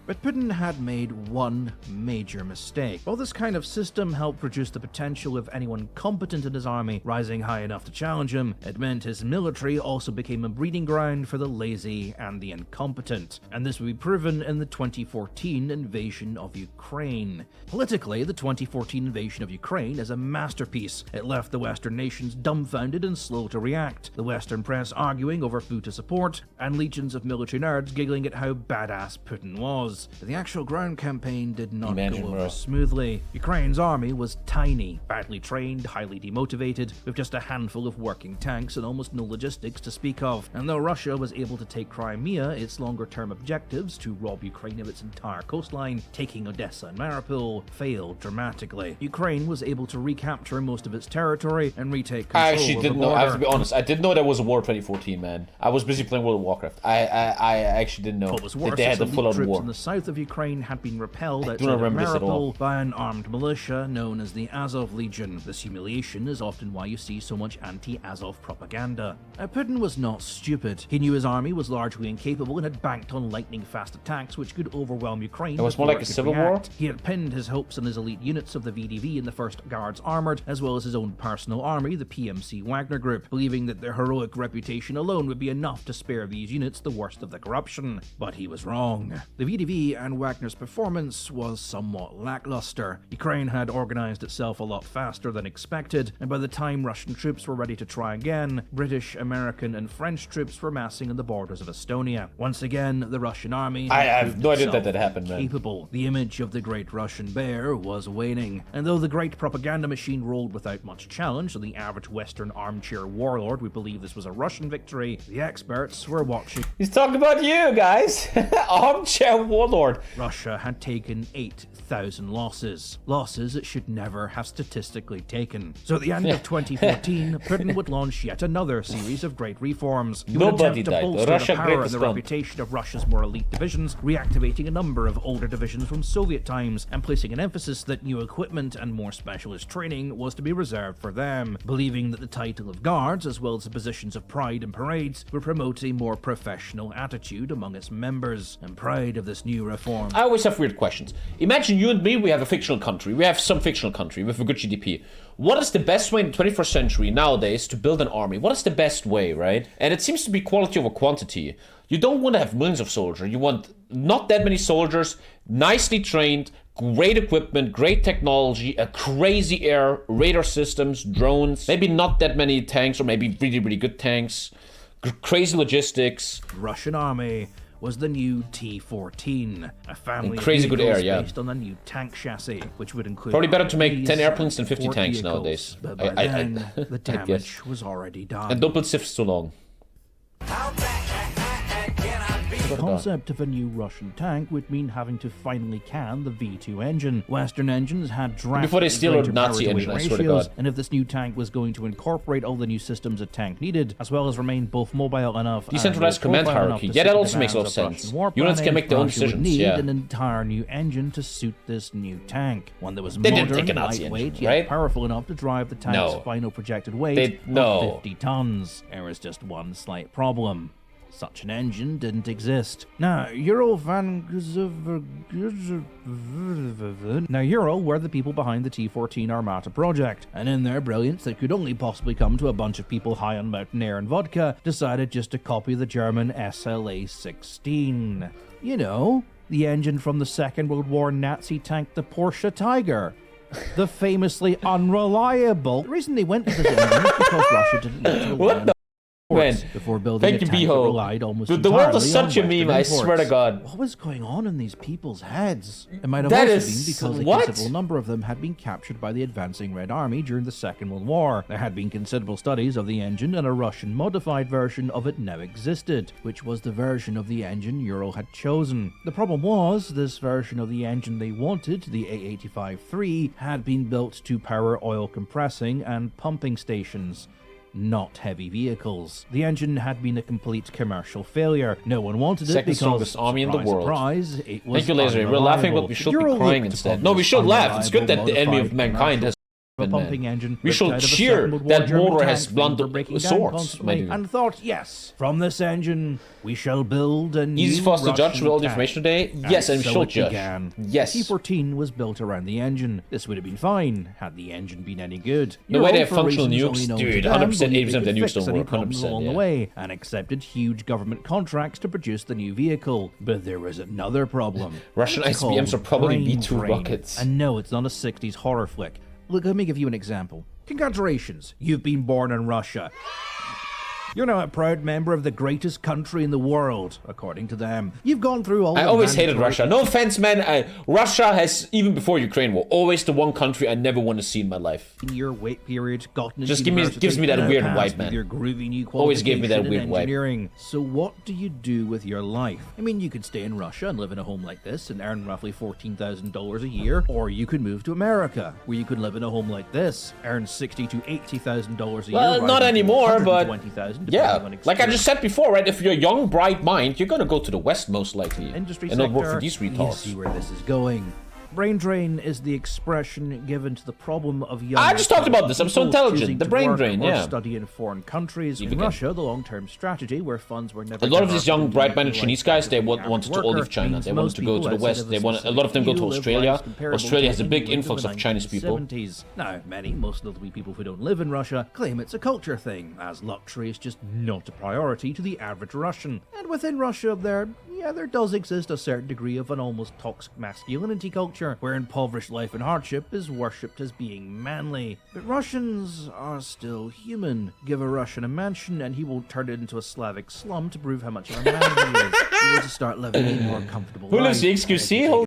Speaker 2: But Putin had made one major mistake. While this kind of system helped reduce the potential of anyone competent in his army rising high enough to challenge him, it meant his military also became a breeding ground for the lazy and the incompetent. And this would be proven in the 2014 invasion of Ukraine. Politically, the 2014 invasion of Ukraine is a masterpiece. It left the Western nations dumbfounded and slow to react, the Western press arguing over who to support, and legions of military nerds giggling at how badass Putin was. But the actual ground campaign did not
Speaker 1: Imagine,
Speaker 2: go over
Speaker 1: bro.
Speaker 2: smoothly. Ukraine's army was tiny, badly trained, highly demotivated, with just a handful of working tanks and almost no logistics to speak of. And though Russia was able to take Crimea, its longer-term objectives to rob Ukraine of its entire coastline, taking Odessa and Mariupol, failed dramatically. Ukraine was able to recapture most of its territory and retake control
Speaker 1: I actually
Speaker 2: of
Speaker 1: didn't
Speaker 2: the
Speaker 1: know. I have
Speaker 2: border.
Speaker 1: to be honest. I didn't know there was a war 2014, man. I was busy playing World of Warcraft. I actually didn't know
Speaker 2: What was
Speaker 1: that
Speaker 2: worse
Speaker 1: they had
Speaker 2: is
Speaker 1: the
Speaker 2: elite
Speaker 1: full-on
Speaker 2: troops
Speaker 1: war.
Speaker 2: in the south of Ukraine had been repelled
Speaker 1: do
Speaker 2: outside
Speaker 1: not
Speaker 2: of
Speaker 1: remember this at all.
Speaker 2: Mariupol by an armed militia known as the Azov Legion. This humiliation is often why you see so much anti-Azov propaganda. Putin was not stupid. He knew his army was largely incapable and had banked on lightning-fast attacks which could overwhelm Ukraine.
Speaker 1: It was more
Speaker 2: before
Speaker 1: like a
Speaker 2: could
Speaker 1: civil war?
Speaker 2: react. He had pinned his hopes on his elite units of the VDV and the 1st Guards Armored, as well as his own personal army, the PMC Wagner Group, believing that their heroic reputation alone would be enough to spare these units the worst of the corruption. But he was wrong. The VDV and Wagner's performance was somewhat lackluster. Ukraine had organized itself a lot faster than expected, and by the time Russian troops were ready to try again, British, American, and French troops were massing on the borders of Estonia. Once again, the Russian army
Speaker 1: I
Speaker 2: had
Speaker 1: have
Speaker 2: proved
Speaker 1: no idea
Speaker 2: itself
Speaker 1: that happened, man.
Speaker 2: capable. The image of the Great Russian Bear was waning, and though the great propaganda machine rolled without much challenge, so the average Western armchair warlord would believe this was a Russian victory, the experts were watching
Speaker 1: He's talking about you guys. Armchair war. warlord.
Speaker 2: Russia had taken 8,000 losses. Losses it should never have statistically taken. So at the end of 2014, Putin would launch yet another series of great reforms. He would
Speaker 1: Nobody
Speaker 2: attempt to
Speaker 1: died.
Speaker 2: bolster
Speaker 1: Russia
Speaker 2: the power
Speaker 1: greatest
Speaker 2: and the
Speaker 1: bomb.
Speaker 2: reputation of Russia's more elite divisions, reactivating a number of older divisions from Soviet times, and placing an emphasis that new equipment and more specialist training was to be reserved for them, believing that the title of guards, as well as the positions of pride and parades, would promote a more professional attitude among its members. And proud of this new reform.
Speaker 1: I always have weird questions. Imagine you and me, we have a fictional country. We have some fictional country with a good GDP. What is the best way in the 21st century nowadays to build an army? What is the best way, right? And it seems to be quality over quantity. You don't want to have millions of soldiers. You want not that many soldiers, nicely trained, great equipment, great technology, a crazy air, radar systems, drones, maybe not that many tanks, or maybe really, really good tanks, crazy logistics.
Speaker 2: Russian army was the new T-14, a family
Speaker 1: crazy
Speaker 2: of
Speaker 1: good
Speaker 2: vehicles
Speaker 1: air, yeah.
Speaker 2: based on a new tank chassis, which would include
Speaker 1: Probably better to make
Speaker 2: these
Speaker 1: 10 airplanes than 50
Speaker 2: 4
Speaker 1: tanks
Speaker 2: vehicles.
Speaker 1: nowadays.
Speaker 2: But by then, the damage
Speaker 1: guess.
Speaker 2: was already done.
Speaker 1: And don't build sieves too long.
Speaker 2: The concept of a new Russian tank would mean having to finally can the V2 engine. Western engines had drastically
Speaker 1: Before they steal our
Speaker 2: greater
Speaker 1: Nazi
Speaker 2: power-to-weight
Speaker 1: engine, I swear to
Speaker 2: ratios,
Speaker 1: God.
Speaker 2: and if this new tank was going to incorporate all the new systems a tank needed, as well as remain both mobile enough
Speaker 1: Decentralized
Speaker 2: and
Speaker 1: command
Speaker 2: low-profile
Speaker 1: hierarchy.
Speaker 2: enough to
Speaker 1: Yeah, that
Speaker 2: suit the
Speaker 1: also makes a lot of
Speaker 2: demands
Speaker 1: sense.
Speaker 2: Russian
Speaker 1: Units can
Speaker 2: warplaning,
Speaker 1: make their own
Speaker 2: Russia would
Speaker 1: decisions,
Speaker 2: need
Speaker 1: yeah.
Speaker 2: an entire new engine to suit this new tank. One that was
Speaker 1: They didn't
Speaker 2: modern,
Speaker 1: take a Nazi
Speaker 2: lightweight,
Speaker 1: engine,
Speaker 2: yet
Speaker 1: right?
Speaker 2: powerful enough to drive the tank's
Speaker 1: No.
Speaker 2: final projected weight
Speaker 1: No.
Speaker 2: of 50 tons. There was just one slight problem. Such an engine didn't exist. Now, Ural were the people behind the T-14 Armata project, and in their brilliance that could only possibly come to a bunch of people high on mountain air and vodka, decided just to copy the German SLA-16. You know, the engine from the Second World War Nazi tank, the Porsche Tiger. The famously unreliable. The reason they went with this engine is because Russia didn't need to rely
Speaker 1: What
Speaker 2: on
Speaker 1: the man?
Speaker 2: before building
Speaker 1: Thank
Speaker 2: a
Speaker 1: you,
Speaker 2: tank that
Speaker 1: Beho.
Speaker 2: relied almost
Speaker 1: The world
Speaker 2: entirely
Speaker 1: is such
Speaker 2: on
Speaker 1: a
Speaker 2: Western
Speaker 1: meme, I swear to
Speaker 2: imports.
Speaker 1: God.
Speaker 2: What was going on in these people's heads? It might have
Speaker 1: That
Speaker 2: also
Speaker 1: is-
Speaker 2: been because a
Speaker 1: what?
Speaker 2: considerable number of them had been captured by the advancing Red Army during the Second World War. There had been considerable studies of the engine, and a Russian modified version of it now existed, which was the version of the engine Ural had chosen. The problem was, this version of the engine they wanted, the A85-3, had been built to power oil compressing and pumping stations, not heavy vehicles. The engine had been a complete commercial failure. No one wanted it
Speaker 1: Second
Speaker 2: because,
Speaker 1: strongest army in the
Speaker 2: surprise,
Speaker 1: world.
Speaker 2: surprise, it was
Speaker 1: Thank you, Laser. We're laughing, but we should be
Speaker 2: Ural
Speaker 1: crying
Speaker 2: looked
Speaker 1: instead.
Speaker 2: upon
Speaker 1: No, we
Speaker 2: this
Speaker 1: should laugh. It's good that the enemy of
Speaker 2: unreliable
Speaker 1: mankind has
Speaker 2: a
Speaker 1: been
Speaker 2: pumping
Speaker 1: man.
Speaker 2: engine.
Speaker 1: We
Speaker 2: ripped
Speaker 1: should
Speaker 2: out of a
Speaker 1: cheer
Speaker 2: Second World War
Speaker 1: that
Speaker 2: German
Speaker 1: Motor has
Speaker 2: tank
Speaker 1: blunt
Speaker 2: that were breaking down
Speaker 1: swords,
Speaker 2: constantly,
Speaker 1: maybe.
Speaker 2: and thought, yes, from this engine we shall build a new
Speaker 1: Easy for us to judge
Speaker 2: Russian
Speaker 1: with all the
Speaker 2: tank.
Speaker 1: information today? Yes, and we
Speaker 2: so
Speaker 1: should
Speaker 2: it
Speaker 1: judge.
Speaker 2: began.
Speaker 1: Yes.
Speaker 2: T-14 was built around the engine. This would have been fine had the engine been any good.
Speaker 1: No way they have
Speaker 2: for
Speaker 1: functional
Speaker 2: reasons
Speaker 1: nukes?
Speaker 2: only known
Speaker 1: Dude,
Speaker 2: to them,
Speaker 1: 100%,
Speaker 2: believed
Speaker 1: 80% of
Speaker 2: they
Speaker 1: the
Speaker 2: could
Speaker 1: nukes
Speaker 2: fix
Speaker 1: don't
Speaker 2: any
Speaker 1: work,
Speaker 2: problems
Speaker 1: 100%,
Speaker 2: along
Speaker 1: yeah.
Speaker 2: the way, and accepted huge government contracts to produce the new vehicle. But there was another problem.
Speaker 1: Russian
Speaker 2: It's
Speaker 1: ICBMs
Speaker 2: called
Speaker 1: are probably
Speaker 2: brain
Speaker 1: V2
Speaker 2: drain.
Speaker 1: rockets.
Speaker 2: And no, it's not a 60s horror flick. Look, let me give you an example. Congratulations, you've been born in Russia. You're now a proud member of the greatest country in the world, according to them. You've gone through all
Speaker 1: I
Speaker 2: the
Speaker 1: always hated
Speaker 2: mandatory-
Speaker 1: Russia. No offense, man. Russia has, even before Ukraine war, always the one country I never want to see in my life.
Speaker 2: In your wait period, gotten
Speaker 1: Just
Speaker 2: into
Speaker 1: gives me that
Speaker 2: university,
Speaker 1: weird
Speaker 2: now
Speaker 1: vibe,
Speaker 2: passed
Speaker 1: man.
Speaker 2: with your groovy new
Speaker 1: Always gave me that
Speaker 2: qualification in
Speaker 1: weird vibe.
Speaker 2: engineering. So what do you do with your life? I mean, you could stay in Russia and live in a home like this and earn roughly $14,000 a year, or you could move to America, where you could live in a home like this, earn $60,000 to $80,000 a year.
Speaker 1: Well, not
Speaker 2: rising to
Speaker 1: anymore, but
Speaker 2: $120,000
Speaker 1: yeah,
Speaker 2: depending on
Speaker 1: like I just
Speaker 2: experience.
Speaker 1: said before, right? If you're a young, bright mind, you're gonna go to the West most likely,
Speaker 2: Industry
Speaker 1: and not work
Speaker 2: sector,
Speaker 1: for these
Speaker 2: you
Speaker 1: retards.
Speaker 2: see where this is going. Brain drain is the expression given to the problem of young.
Speaker 1: I just talked about this. I'm so
Speaker 2: people
Speaker 1: intelligent.
Speaker 2: choosing
Speaker 1: The
Speaker 2: to
Speaker 1: brain
Speaker 2: work
Speaker 1: drain,
Speaker 2: or
Speaker 1: yeah.
Speaker 2: study in foreign countries.
Speaker 1: Leave
Speaker 2: In
Speaker 1: again.
Speaker 2: Russia, the long-term strategy, where funds were never.
Speaker 1: A lot of
Speaker 2: diverted
Speaker 1: these young,
Speaker 2: into
Speaker 1: bright-minded
Speaker 2: like
Speaker 1: Chinese guys, they
Speaker 2: the average
Speaker 1: wanted to all leave
Speaker 2: worker,
Speaker 1: China.
Speaker 2: means
Speaker 1: They wanted
Speaker 2: most
Speaker 1: to go to
Speaker 2: people
Speaker 1: the
Speaker 2: outside
Speaker 1: West.
Speaker 2: of
Speaker 1: They want a
Speaker 2: specific
Speaker 1: lot of them go to
Speaker 2: few live
Speaker 1: Australia.
Speaker 2: lives comparable
Speaker 1: Australia has
Speaker 2: to
Speaker 1: a big
Speaker 2: England
Speaker 1: influx
Speaker 2: in
Speaker 1: of
Speaker 2: the
Speaker 1: Chinese people.
Speaker 2: 1970s. Now, many, most notably people who don't live in Russia, claim it's a culture thing, as luxury is just not a priority to the average Russian. And within Russia, there does exist a certain degree of an almost toxic masculinity culture, where impoverished life and hardship is worshipped as being manly. But Russians are still human. Give a Russian a mansion and he won't turn it into a Slavic slum to prove how much of a man he is. He will just start living a more comfortable
Speaker 1: Who
Speaker 2: life.
Speaker 1: lives the
Speaker 2: And if
Speaker 1: XQC?
Speaker 2: you
Speaker 1: Hold-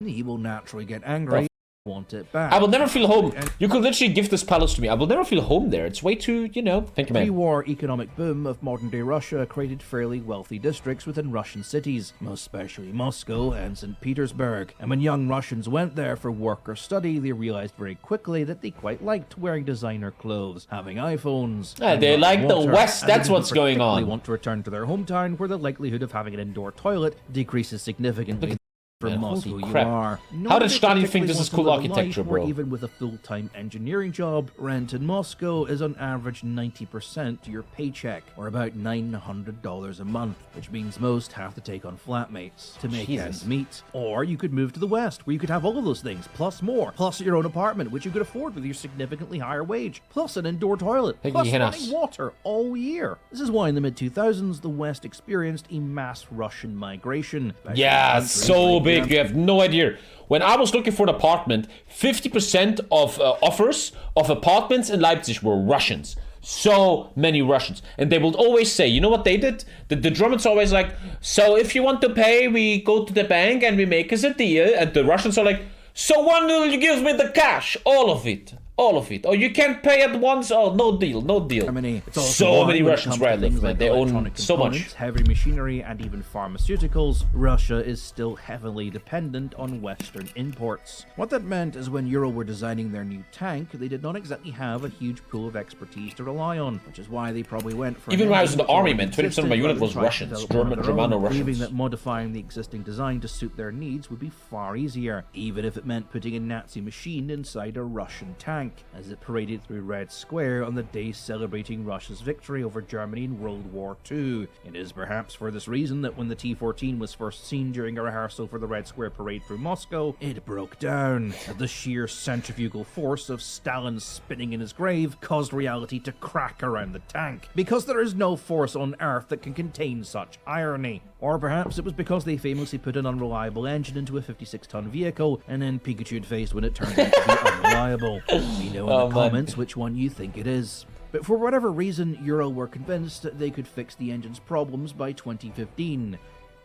Speaker 2: take- He will naturally get angry want it back.
Speaker 1: I will never feel home. You could literally give this palace to me. I will never feel home there. It's way too, you know. Thank you, man.
Speaker 2: The pre-war economic boom of modern-day Russia created fairly wealthy districts within Russian cities, most especially Moscow and St. Petersburg. And when young Russians went there for work or study, they realized very quickly that they quite liked wearing designer clothes, having iPhones.
Speaker 1: They like the West. That's what's going on.
Speaker 2: They want to return to their hometown, where the likelihood of having an indoor toilet decreases significantly. From Moscow, you are.
Speaker 1: How did Stalin think this is cool architecture, bro?
Speaker 2: Even with a full-time engineering job, rent in Moscow is on average 90% to your paycheck, or about $900 a month, which means most have to take on flatmates to make ends meet. Or you could move to the West, where you could have all of those things, plus more, plus your own apartment, which you could afford with your significantly higher wage, plus an indoor toilet, plus running water all year. This is why in the mid-2000s, the West experienced a mass Russian migration.
Speaker 1: Yeah, so big. You have no idea. When I was looking for an apartment, 50% of offers of apartments in Leipzig were Russians. So many Russians. And they would always say, you know what they did? The Germans are always like, so if you want to pay, we go to the bank and we make us a deal. And the Russians are like, so when will you give me the cash? All of it. All of it. Oh, you can't pay at once? Oh, no deal, no deal.
Speaker 2: Germany.
Speaker 1: So many Russians where I live, man. They own so much.
Speaker 2: Heavy machinery and even pharmaceuticals. Russia is still heavily dependent on Western imports. What that meant is when Euro were designing their new tank, they did not exactly have a huge pool of expertise to rely on, which is why they probably went for...
Speaker 1: Even when I was in the army, man, 20% of my unit was Russians. Germano-Russians.
Speaker 2: Believing that modifying the existing design to suit their needs would be far easier, even if it meant putting a Nazi machine inside a Russian tank, as it paraded through Red Square on the day celebrating Russia's victory over Germany in World War II. It is perhaps for this reason that when the T-14 was first seen during a rehearsal for the Red Square parade through Moscow, it broke down. The sheer centrifugal force of Stalin spinning in his grave caused reality to crack around the tank, because there is no force on Earth that can contain such irony. Or perhaps it was because they famously put an unreliable engine into a 56-ton vehicle and then Pikachu'd faced when it turned out to be unreliable. We know in the comments which one you think it is. But for whatever reason, Euro were convinced that they could fix the engine's problems by 2015.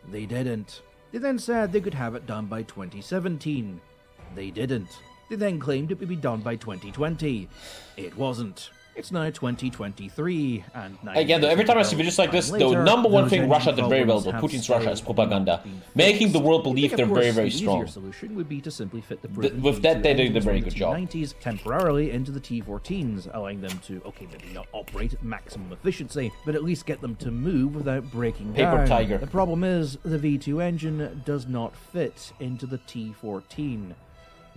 Speaker 2: They didn't. They then said they could have it done by 2017. They didn't. They then claimed it would be done by 2020. It wasn't. It's now 2023, and
Speaker 1: again, though, every time I see videos like this, the number one thing Russia did very well, though, Putin's Russia, is propaganda, making the world believe they're very, very strong.
Speaker 2: The solution would be to simply fit the
Speaker 1: with that, they did a very good job.
Speaker 2: '90s temporarily into the T-14s, allowing them to, okay, maybe not operate at maximum efficiency, but at least get them to move without breaking down.
Speaker 1: Paper tiger.
Speaker 2: The problem is the V2 engine does not fit into the T-14.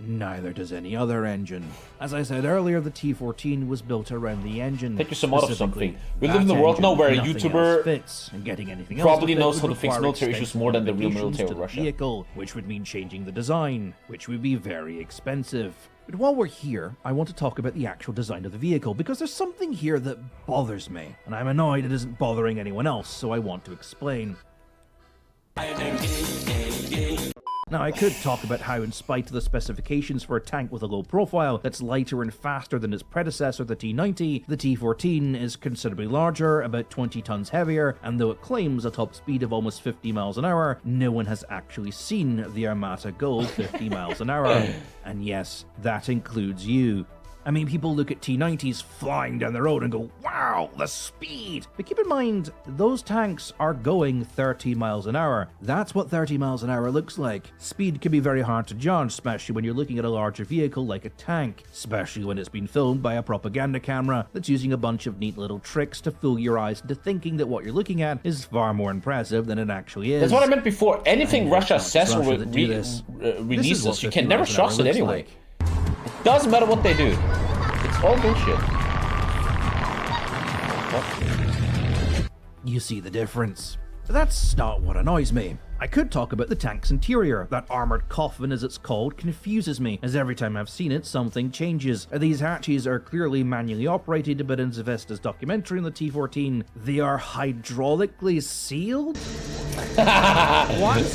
Speaker 2: Neither does any other engine. As I said earlier, the T-14 was built around the engine.
Speaker 1: Take you some out of something. We live in the world now where a YouTuber
Speaker 2: fits, and getting anything
Speaker 1: probably knows how to fix military issues more than the real military of Russia.
Speaker 2: Vehicle, which would mean changing the design, which would be very expensive. But while we're here, I want to talk about the actual design of the vehicle, because there's something here that bothers me, and I'm annoyed it isn't bothering anyone else, so I want to explain. Now, I could talk about how, in spite of the specifications for a tank with a low profile that's lighter and faster than its predecessor, the T-90, the T-14 is considerably larger, about 20 tons heavier, and though it claims a top speed of almost 50 miles an hour, no one has actually seen the Armata go 50 miles an hour. And yes, that includes you. I mean, people look at T-90s flying down the road and go, wow, the speed! But keep in mind, those tanks are going 30 miles an hour. That's what 30 miles an hour looks like. Speed can be very hard to judge, especially when you're looking at a larger vehicle like a tank, especially when it's been filmed by a propaganda camera that's using a bunch of neat little tricks to fool your eyes into thinking that what you're looking at is far more impressive than it actually is.
Speaker 1: That's what I meant before. Anything Russia says or releases, you can never trust it anyway. It doesn't matter what they do. It's all bullshit.
Speaker 2: You see the difference. That's not what annoys me. I could talk about the tank's interior. That armored coffin, as it's called, confuses me, as every time I've seen it, something changes. These hatches are clearly manually operated, but in Zvezda's documentary on the T-14, they are hydraulically sealed? What?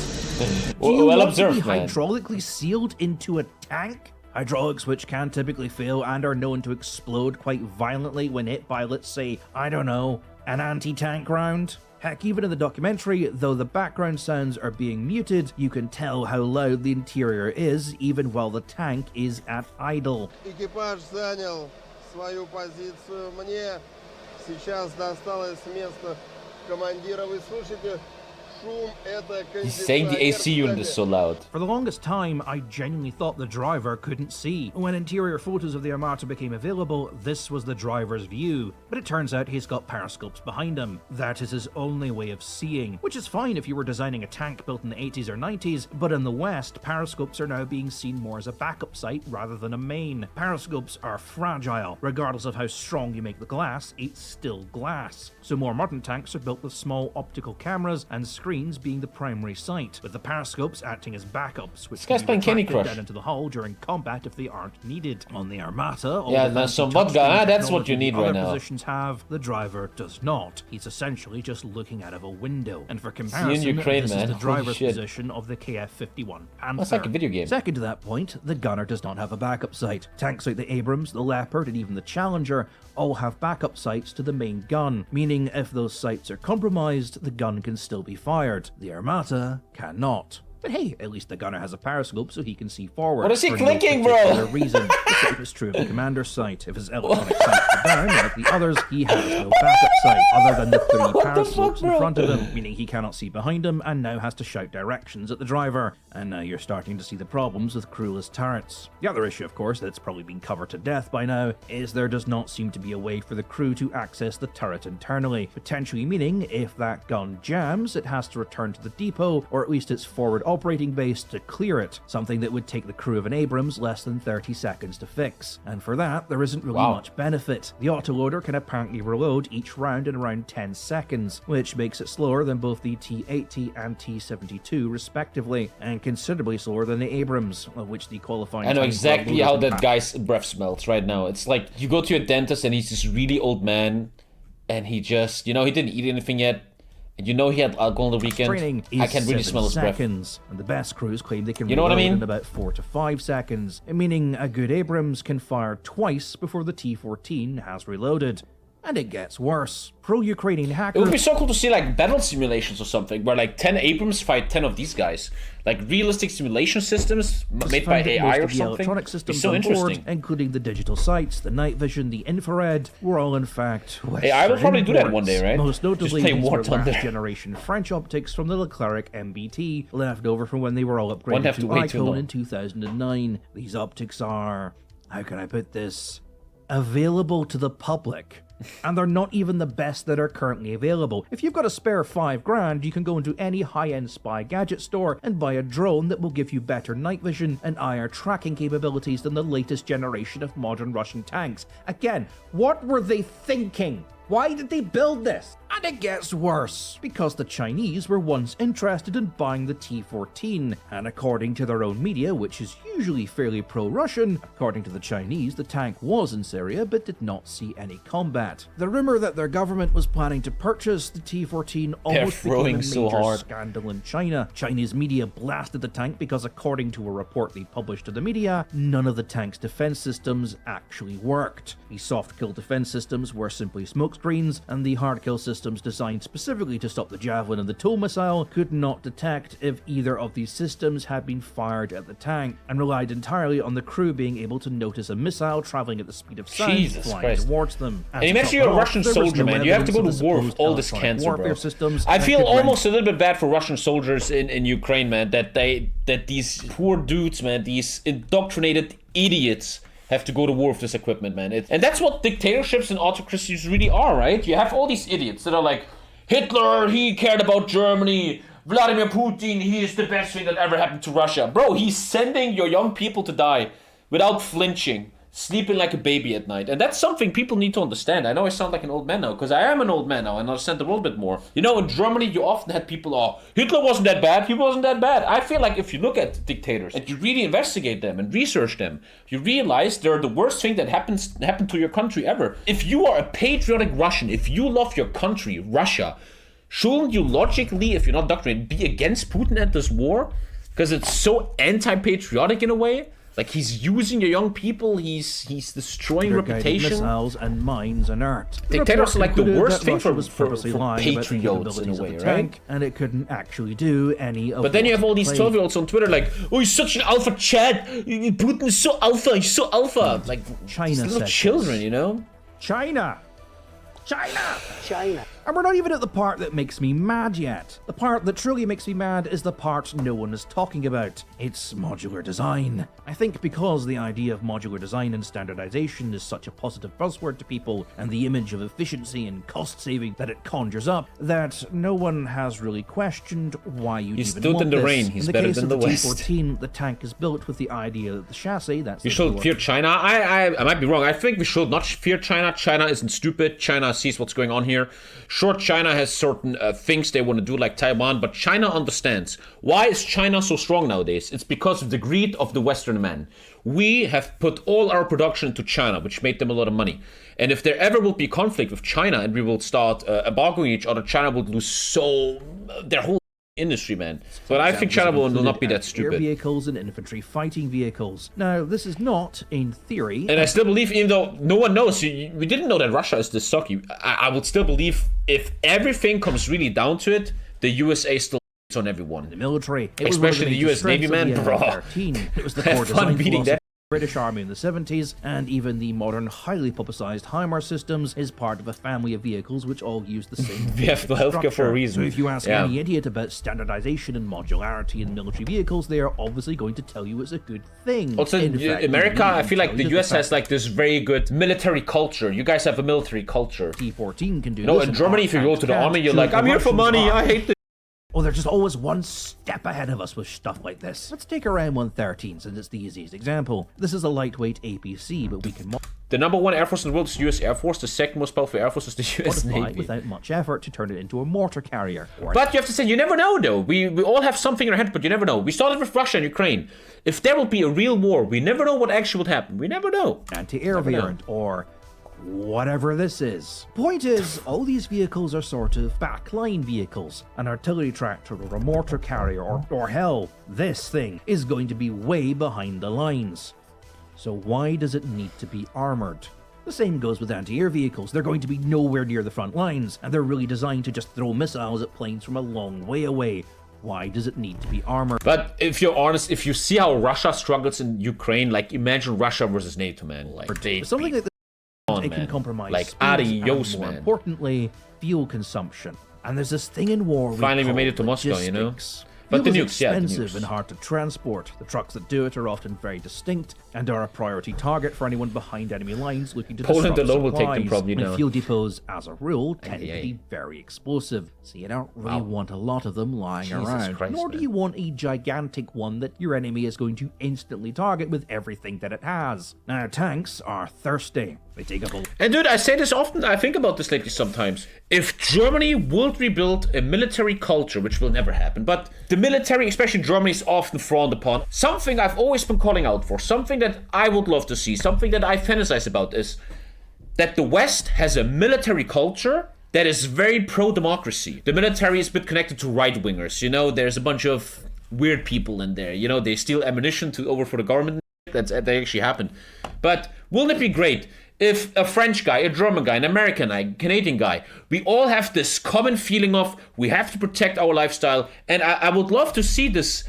Speaker 1: Well observed, man.
Speaker 2: Hydraulically sealed into a tank? Hydraulics which can typically fail and are known to explode quite violently when hit by, let's say, I don't know, an anti-tank round? Heck, even in the documentary, though the background sounds are being muted, you can tell how loud the interior is even while the tank is at idle.
Speaker 4: Экипаж занял свою позицию. Мне сейчас досталось место командира. Вы слышите?
Speaker 1: He's saying the AC unit is so loud.
Speaker 2: For the longest time, I genuinely thought the driver couldn't see. When interior photos of the Armata became available, this was the driver's view. But it turns out he's got periscopes behind him. That is his only way of seeing, which is fine if you were designing a tank built in the 80s or 90s, but in the West, periscopes are now being seen more as a backup site rather than a main. Periscopes are fragile. Regardless of how strong you make the glass, it's still glass. So more modern tanks are built with small optical cameras and screens being the primary sight, with the periscopes acting as backups, which can be retracted down into the hull during combat if they aren't needed. On the Armata,
Speaker 1: yeah, some vodka, that's what you need right now.
Speaker 2: Positions have, the driver does not. He's essentially just looking out of a window. And for comparison,
Speaker 1: Ukraine,
Speaker 2: this
Speaker 1: man.
Speaker 2: is the driver's position of the KF-51 Panther.
Speaker 1: That's like a video game.
Speaker 2: Second to that point, the gunner does not have a backup sight. Tanks like the Abrams, the Leopard, and even the Challenger all have backup sights to the main gun, meaning if those sights are compromised, the gun can still be fired. The Armata cannot. But hey, at least the gunner has a periscope so he can see forward.
Speaker 1: What is he clicking, bro?
Speaker 2: Reason. The same is true of the commander's sight. If his electronic sights are down, like the others, he has no backup sight other than the 3 periscopes in front of him, meaning he cannot see behind him and now has to shout directions at the driver. And now you're starting to see the problems with crewless turrets. The other issue, of course, that's probably been covered to death by now, is there does not seem to be a way for the crew to access the turret internally, potentially meaning if that gun jams, it has to return to the depot, or at least its forward operating base to clear it, something that would take the crew of an Abrams less than 30 seconds to fix. And for that, there isn't really much benefit. The autoloader can apparently reload each round in around 10 seconds, which makes it slower than both the T-80 and T-72 respectively, and considerably slower than the Abrams, of which the qualifying...
Speaker 1: I know exactly how that guy's breath smells right now. It's like you go to a dentist and he's this really old man, and he just, he didn't eat anything yet, and he had alcohol on the weekend. I can really smell his breath.
Speaker 2: And the best crews claim they can
Speaker 1: reload
Speaker 2: in about 4 to 5 seconds, meaning a good Abrams can fire twice before the T-14 has reloaded. And it gets worse. Pro-Ukrainian hackers...
Speaker 1: It would be so cool to see like battle simulations or something, where like 10 Abrams fight 10 of these guys. Like realistic simulation systems made by AI or something.
Speaker 2: Electronic systems
Speaker 1: it's so interesting.
Speaker 2: Board, including the digital sights, the night vision, the infrared, were all in fact...
Speaker 1: AI will probably do that one day, right?
Speaker 2: Most notably,
Speaker 1: these were
Speaker 2: last generation French optics from the Leclerc MBT, left over from when they were all upgraded to Icon in 2009. These optics are... how can I put this? Available to the public. And they're not even the best that are currently available. If you've got a spare $5,000, you can go into any high-end spy gadget store and buy a drone that will give you better night vision and IR tracking capabilities than the latest generation of modern Russian tanks. Again, what were they thinking? Why did they build this? And it gets worse, because the Chinese were once interested in buying the T-14, and according to their own media, which is usually fairly pro-Russian, according to the Chinese, the tank was in Syria but did not see any combat. The rumor that their government was planning to purchase the T-14 almost became a major scandal in China. Chinese media blasted the tank because, according to a report they published to the media, none of the tank's defense systems actually worked. The soft-kill defense systems were simply smokescreens, and the hard-kill systems designed specifically to stop the Javelin and the TOW missile could not detect if either of these systems had been fired at the tank, and relied entirely on the crew being able to notice a missile traveling at the speed of sound flying towards them.
Speaker 1: And imagine you're a Russian soldier, man. You have to go to war with all this cancer, bro. I feel almost a little bit bad for Russian soldiers in Ukraine, man, that these poor dudes, man, these indoctrinated idiots have to go to war with this equipment, man. And that's what dictatorships and autocracies really are, right? You have all these idiots that are like, Hitler, he cared about Germany. Vladimir Putin, he is the best thing that ever happened to Russia. Bro, he's sending your young people to die without flinching, sleeping like a baby at night. And that's something people need to understand. I know I sound like an old man now, because I am an old man now and I understand the world a bit more. In Germany, you often had people, Hitler wasn't that bad, he wasn't that bad. I feel like if you look at dictators and you really investigate them and research them, you realize they're the worst thing that happened to your country ever. If you are a patriotic Russian, if you love your country, Russia, shouldn't you logically, if you're not doctrinated, be against Putin at this war? Because it's so anti-patriotic in a way? Like, he's using your young people, he's destroying reputation.
Speaker 2: Missiles and mines inert.
Speaker 1: Dictators are like the worst thing for
Speaker 2: patriots
Speaker 1: in a way, right?
Speaker 2: And it couldn't actually do any of.
Speaker 1: But then you have all these 12-year-olds on Twitter like, oh, he's such an alpha Chad. Putin is so alpha. He's so alpha. Like,
Speaker 2: China
Speaker 1: little children, you know?
Speaker 2: China. And we're not even at the part that makes me mad yet. The part that truly makes me mad is the part no one is talking about. It's modular design. I think because the idea of modular design and standardization is such a positive buzzword to people, and the image of efficiency and cost saving that it conjures up, that no one has really questioned why you
Speaker 1: He
Speaker 2: even
Speaker 1: stood
Speaker 2: want
Speaker 1: in the
Speaker 2: this.
Speaker 1: rain. He's
Speaker 2: in the
Speaker 1: better
Speaker 2: case
Speaker 1: than
Speaker 2: of
Speaker 1: the
Speaker 2: the
Speaker 1: West.
Speaker 2: T-14, the tank is built with the idea that the chassis, that's
Speaker 1: We should fear China. I might be wrong. I think we should not fear China. China isn't stupid. China sees what's going on here. Sure, China has certain things they want to do like Taiwan, but China understands. Why is China so strong nowadays? It's because of the greed of the Western man. We have put all our production into China, which made them a lot of money. And if there ever will be conflict with China and we will start embargoing each other, China would lose their whole industry, man. But I think China will not be that stupid.
Speaker 2: Air vehicles and infantry fighting vehicles. Now, this is not, in theory...
Speaker 1: And I still believe, even though no one knows, we didn't know that Russia is this sucky, I would still believe if everything comes really down to it, the USA still on everyone.
Speaker 2: The military.
Speaker 1: Especially the US Navy, man, bro.
Speaker 2: It was the core
Speaker 1: Have fun
Speaker 2: design
Speaker 1: beating
Speaker 2: philosophy
Speaker 1: that.
Speaker 2: British Army in the 70s, and even the modern, highly publicized HIMARS systems is part of a family of vehicles which all use the same
Speaker 1: We have the healthcare for a reason.
Speaker 2: So if you ask any idiot about standardization and modularity in military vehicles, they are obviously going to tell you it's a good thing.
Speaker 1: Also, America, I feel like the US has like this very good military culture. You guys have a military culture.
Speaker 2: T-14 can do
Speaker 1: No,
Speaker 2: this.
Speaker 1: in Germany, if you go to the army, you're like, I'm here for money, I hate this.
Speaker 2: Oh, they're just always one step ahead of us with stuff like this. Let's take a Ram 113 since it's the easiest example. This is a lightweight APC, but we can
Speaker 1: The number one air force in the world is the US Air Force. The second most powerful air force is the US
Speaker 2: modify
Speaker 1: Navy.
Speaker 2: without much effort to turn it into a mortar carrier.
Speaker 1: But you have to say, you never know though. We all have something in our head, but you never know. We started with Russia and Ukraine. If there will be a real war, we never know what actually would happen. We never know.
Speaker 2: Anti-air variant, or whatever this is. Point is, all these vehicles are sort of backline vehicles. An artillery tractor or a mortar carrier, or hell, this thing is going to be way behind the lines. So why does it need to be armored? The same goes with anti-air vehicles. They're going to be nowhere near the front lines, and they're really designed to just throw missiles at planes from a long way away. Why does it need to be armored?
Speaker 1: But if you're honest, if you see how Russia struggles in Ukraine, like imagine Russia versus NATO, man. Like
Speaker 2: Something like this, it can compromise
Speaker 1: like
Speaker 2: speed
Speaker 1: adios,
Speaker 2: and, more
Speaker 1: man.
Speaker 2: importantly, fuel consumption. And there's this thing in war.
Speaker 1: Finally, we made it to Moscow, you know?
Speaker 2: logistics.
Speaker 1: But the
Speaker 2: Fuel is
Speaker 1: nukes, yeah, the
Speaker 2: expensive
Speaker 1: nukes.
Speaker 2: and hard to transport. The trucks that do it are often very distinct and are a priority target for anyone behind enemy lines looking to
Speaker 1: Poland
Speaker 2: disrupt
Speaker 1: alone will take them
Speaker 2: supplies.
Speaker 1: probably
Speaker 2: And
Speaker 1: down.
Speaker 2: fuel depots, as a rule, tend to
Speaker 1: Aye.
Speaker 2: be very explosive, so you don't really want a lot of them lying
Speaker 1: Jesus
Speaker 2: around.
Speaker 1: Christ,
Speaker 2: Nor do
Speaker 1: man.
Speaker 2: you want a gigantic one that your enemy is going to instantly target with everything that it has. Now, tanks are thirsty. They take up a
Speaker 1: And dude, I say this often, I think about this lately sometimes. If Germany would rebuild a military culture, which will never happen, but the military, especially Germany, is often frowned upon. Something I've always been calling out for, something that I would love to see, something that I fantasize about is that the West has a military culture that is very pro-democracy. The military is a bit connected to right-wingers, you know, there's a bunch of weird people in there, you know, they steal ammunition to overthrow the government. That actually happened. But wouldn't it be great if a French guy, a German guy, an American guy, Canadian guy, we all have this common feeling of we have to protect our lifestyle, and I would love to see this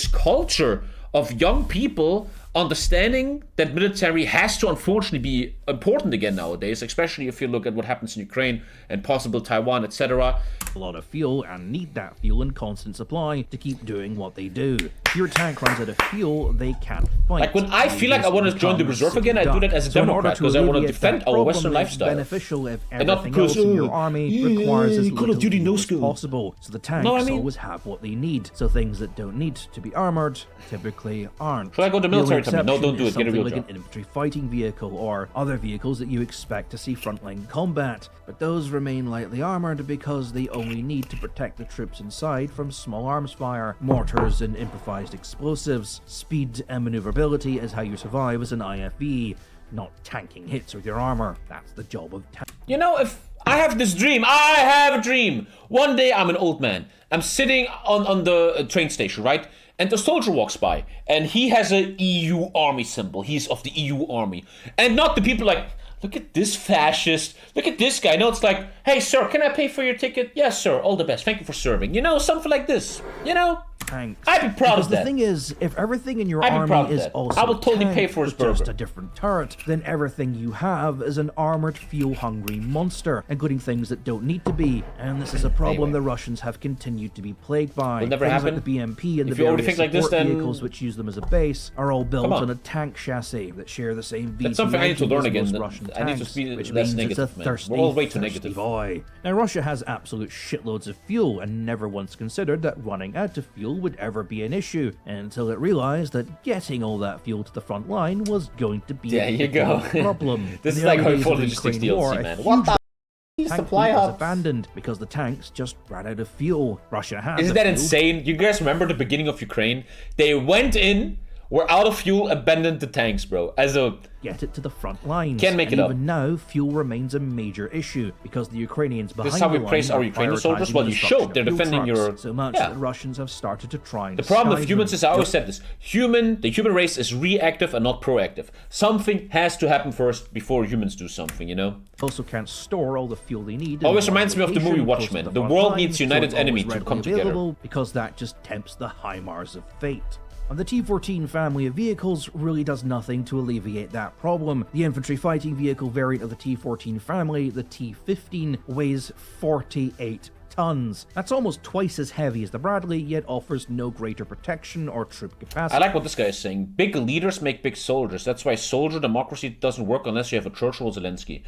Speaker 1: culture of young people understanding that military has to unfortunately be important again nowadays, especially if you look at what happens in Ukraine and possible Taiwan, etc.
Speaker 2: lot of fuel and need that fuel in constant supply to keep doing what they do. If your tank runs out of fuel, they can't fight.
Speaker 1: Like when I feel like I want to join the reserve again, I do that as a Democrat because I want to defend our Western lifestyle.
Speaker 2: Beneficial if
Speaker 1: And not
Speaker 2: everything
Speaker 1: because,
Speaker 2: else in your army requires as
Speaker 1: Call
Speaker 2: little
Speaker 1: of Duty no
Speaker 2: fuel as
Speaker 1: skill.
Speaker 2: possible. So the tanks
Speaker 1: No, I mean-
Speaker 2: always have what they need. So things that don't need to be armored typically aren't.
Speaker 1: Should I go to
Speaker 2: The only
Speaker 1: military company? No,
Speaker 2: exception
Speaker 1: don't do
Speaker 2: is
Speaker 1: it. Get a
Speaker 2: something
Speaker 1: real
Speaker 2: like
Speaker 1: job.
Speaker 2: an infantry fighting vehicle or other vehicles that you expect to see frontline combat. But those remain lightly armored because they only need to protect the troops inside from small arms fire, mortars and improvised explosives. Speed and maneuverability is how you survive as an IFV, not tanking hits with your armor. That's the job of tank.
Speaker 1: You know, if I have this dream, I have a dream. One day I'm an old man. I'm sitting on the train station, right? and a soldier walks by, and he has a EU army symbol. He's of the EU army. And not the people like, look at this fascist, look at this guy. No, it's like, hey, sir, can I pay for your ticket? Yes, sir, all the best. Thank you for serving. You know, something like this. You know?
Speaker 2: Tanks.
Speaker 1: I'd be proud
Speaker 2: because
Speaker 1: of that.
Speaker 2: The thing is, if everything in your
Speaker 1: I'd be proud
Speaker 2: army
Speaker 1: of
Speaker 2: is
Speaker 1: that.
Speaker 2: also
Speaker 1: I will totally
Speaker 2: tank
Speaker 1: pay for his
Speaker 2: with just
Speaker 1: burger.
Speaker 2: a different turret, then everything you have is an armored, fuel-hungry monster, including things that don't need to be. And this is a problem
Speaker 1: Anyway.
Speaker 2: the Russians have continued to be plagued by.
Speaker 1: Will never
Speaker 2: things
Speaker 1: happen.
Speaker 2: like the BMP and
Speaker 1: If
Speaker 2: the
Speaker 1: you already
Speaker 2: various
Speaker 1: think like this,
Speaker 2: support
Speaker 1: then-
Speaker 2: vehicles which use them as a base are all built
Speaker 1: Come on.
Speaker 2: on a tank chassis that share the same VT
Speaker 1: That's something I need to
Speaker 2: engine
Speaker 1: learn
Speaker 2: as most
Speaker 1: again.
Speaker 2: Russian
Speaker 1: I need to
Speaker 2: tanks,
Speaker 1: be
Speaker 2: which
Speaker 1: less
Speaker 2: means it's
Speaker 1: negative,
Speaker 2: a
Speaker 1: man.
Speaker 2: thirsty,
Speaker 1: We're all way too
Speaker 2: thirsty
Speaker 1: negative.
Speaker 2: boy. Now, Russia has absolute shitloads of fuel and never once considered that running out of fuel would ever be an issue, until it realized that getting all that fuel to the front line was going to be
Speaker 1: There
Speaker 2: a
Speaker 1: you go.
Speaker 2: problem.
Speaker 1: This
Speaker 2: In
Speaker 1: is
Speaker 2: the
Speaker 1: like
Speaker 2: early days
Speaker 1: HOI4
Speaker 2: of the
Speaker 1: Logistics
Speaker 2: Ukraine war,
Speaker 1: DLC,
Speaker 2: a
Speaker 1: man.
Speaker 2: huge
Speaker 1: What the
Speaker 2: tank
Speaker 1: supply
Speaker 2: fleet was
Speaker 1: hubs?
Speaker 2: abandoned because the tanks just ran out of fuel. Russia had
Speaker 1: Isn't
Speaker 2: the
Speaker 1: that
Speaker 2: fuel.
Speaker 1: insane? You guys remember the beginning of Ukraine? They went in, were out of fuel, abandoned the tanks, bro. As a
Speaker 2: Get it to the front lines.
Speaker 1: Can't make
Speaker 2: and
Speaker 1: it up.
Speaker 2: even now, fuel remains a major issue because the Ukrainians behind
Speaker 1: This is how we
Speaker 2: the
Speaker 1: praise
Speaker 2: line
Speaker 1: our
Speaker 2: are
Speaker 1: Ukrainian
Speaker 2: prioritizing
Speaker 1: soldiers. Well,
Speaker 2: the
Speaker 1: you
Speaker 2: destruction
Speaker 1: should. They're
Speaker 2: of fuel
Speaker 1: defending
Speaker 2: trucks
Speaker 1: your-
Speaker 2: so much
Speaker 1: yeah.
Speaker 2: that Russians have started to try and
Speaker 1: The problem with
Speaker 2: disguise
Speaker 1: humans
Speaker 2: them.
Speaker 1: is, I always said this, the human race is reactive and not proactive. Something has to happen first before humans do something, you know?
Speaker 2: Also can't store all the fuel they need. in
Speaker 1: Always
Speaker 2: one
Speaker 1: reminds me of the
Speaker 2: location
Speaker 1: movie
Speaker 2: close to
Speaker 1: Watchmen.
Speaker 2: the
Speaker 1: The
Speaker 2: front
Speaker 1: world
Speaker 2: line,
Speaker 1: needs
Speaker 2: so
Speaker 1: united
Speaker 2: it's always
Speaker 1: enemy to
Speaker 2: readily
Speaker 1: come together.
Speaker 2: available, because that just tempts the high Mars of fate. And the T-14 family of vehicles really does nothing to alleviate that problem. The infantry fighting vehicle variant of the T-14 family, the T-15, weighs 48 tons. That's almost twice as heavy as the Bradley, yet offers no greater protection or troop capacity.
Speaker 1: I like what this guy is saying. Big leaders make big soldiers. That's why soldier democracy doesn't work unless you have a Churchill or Zelensky.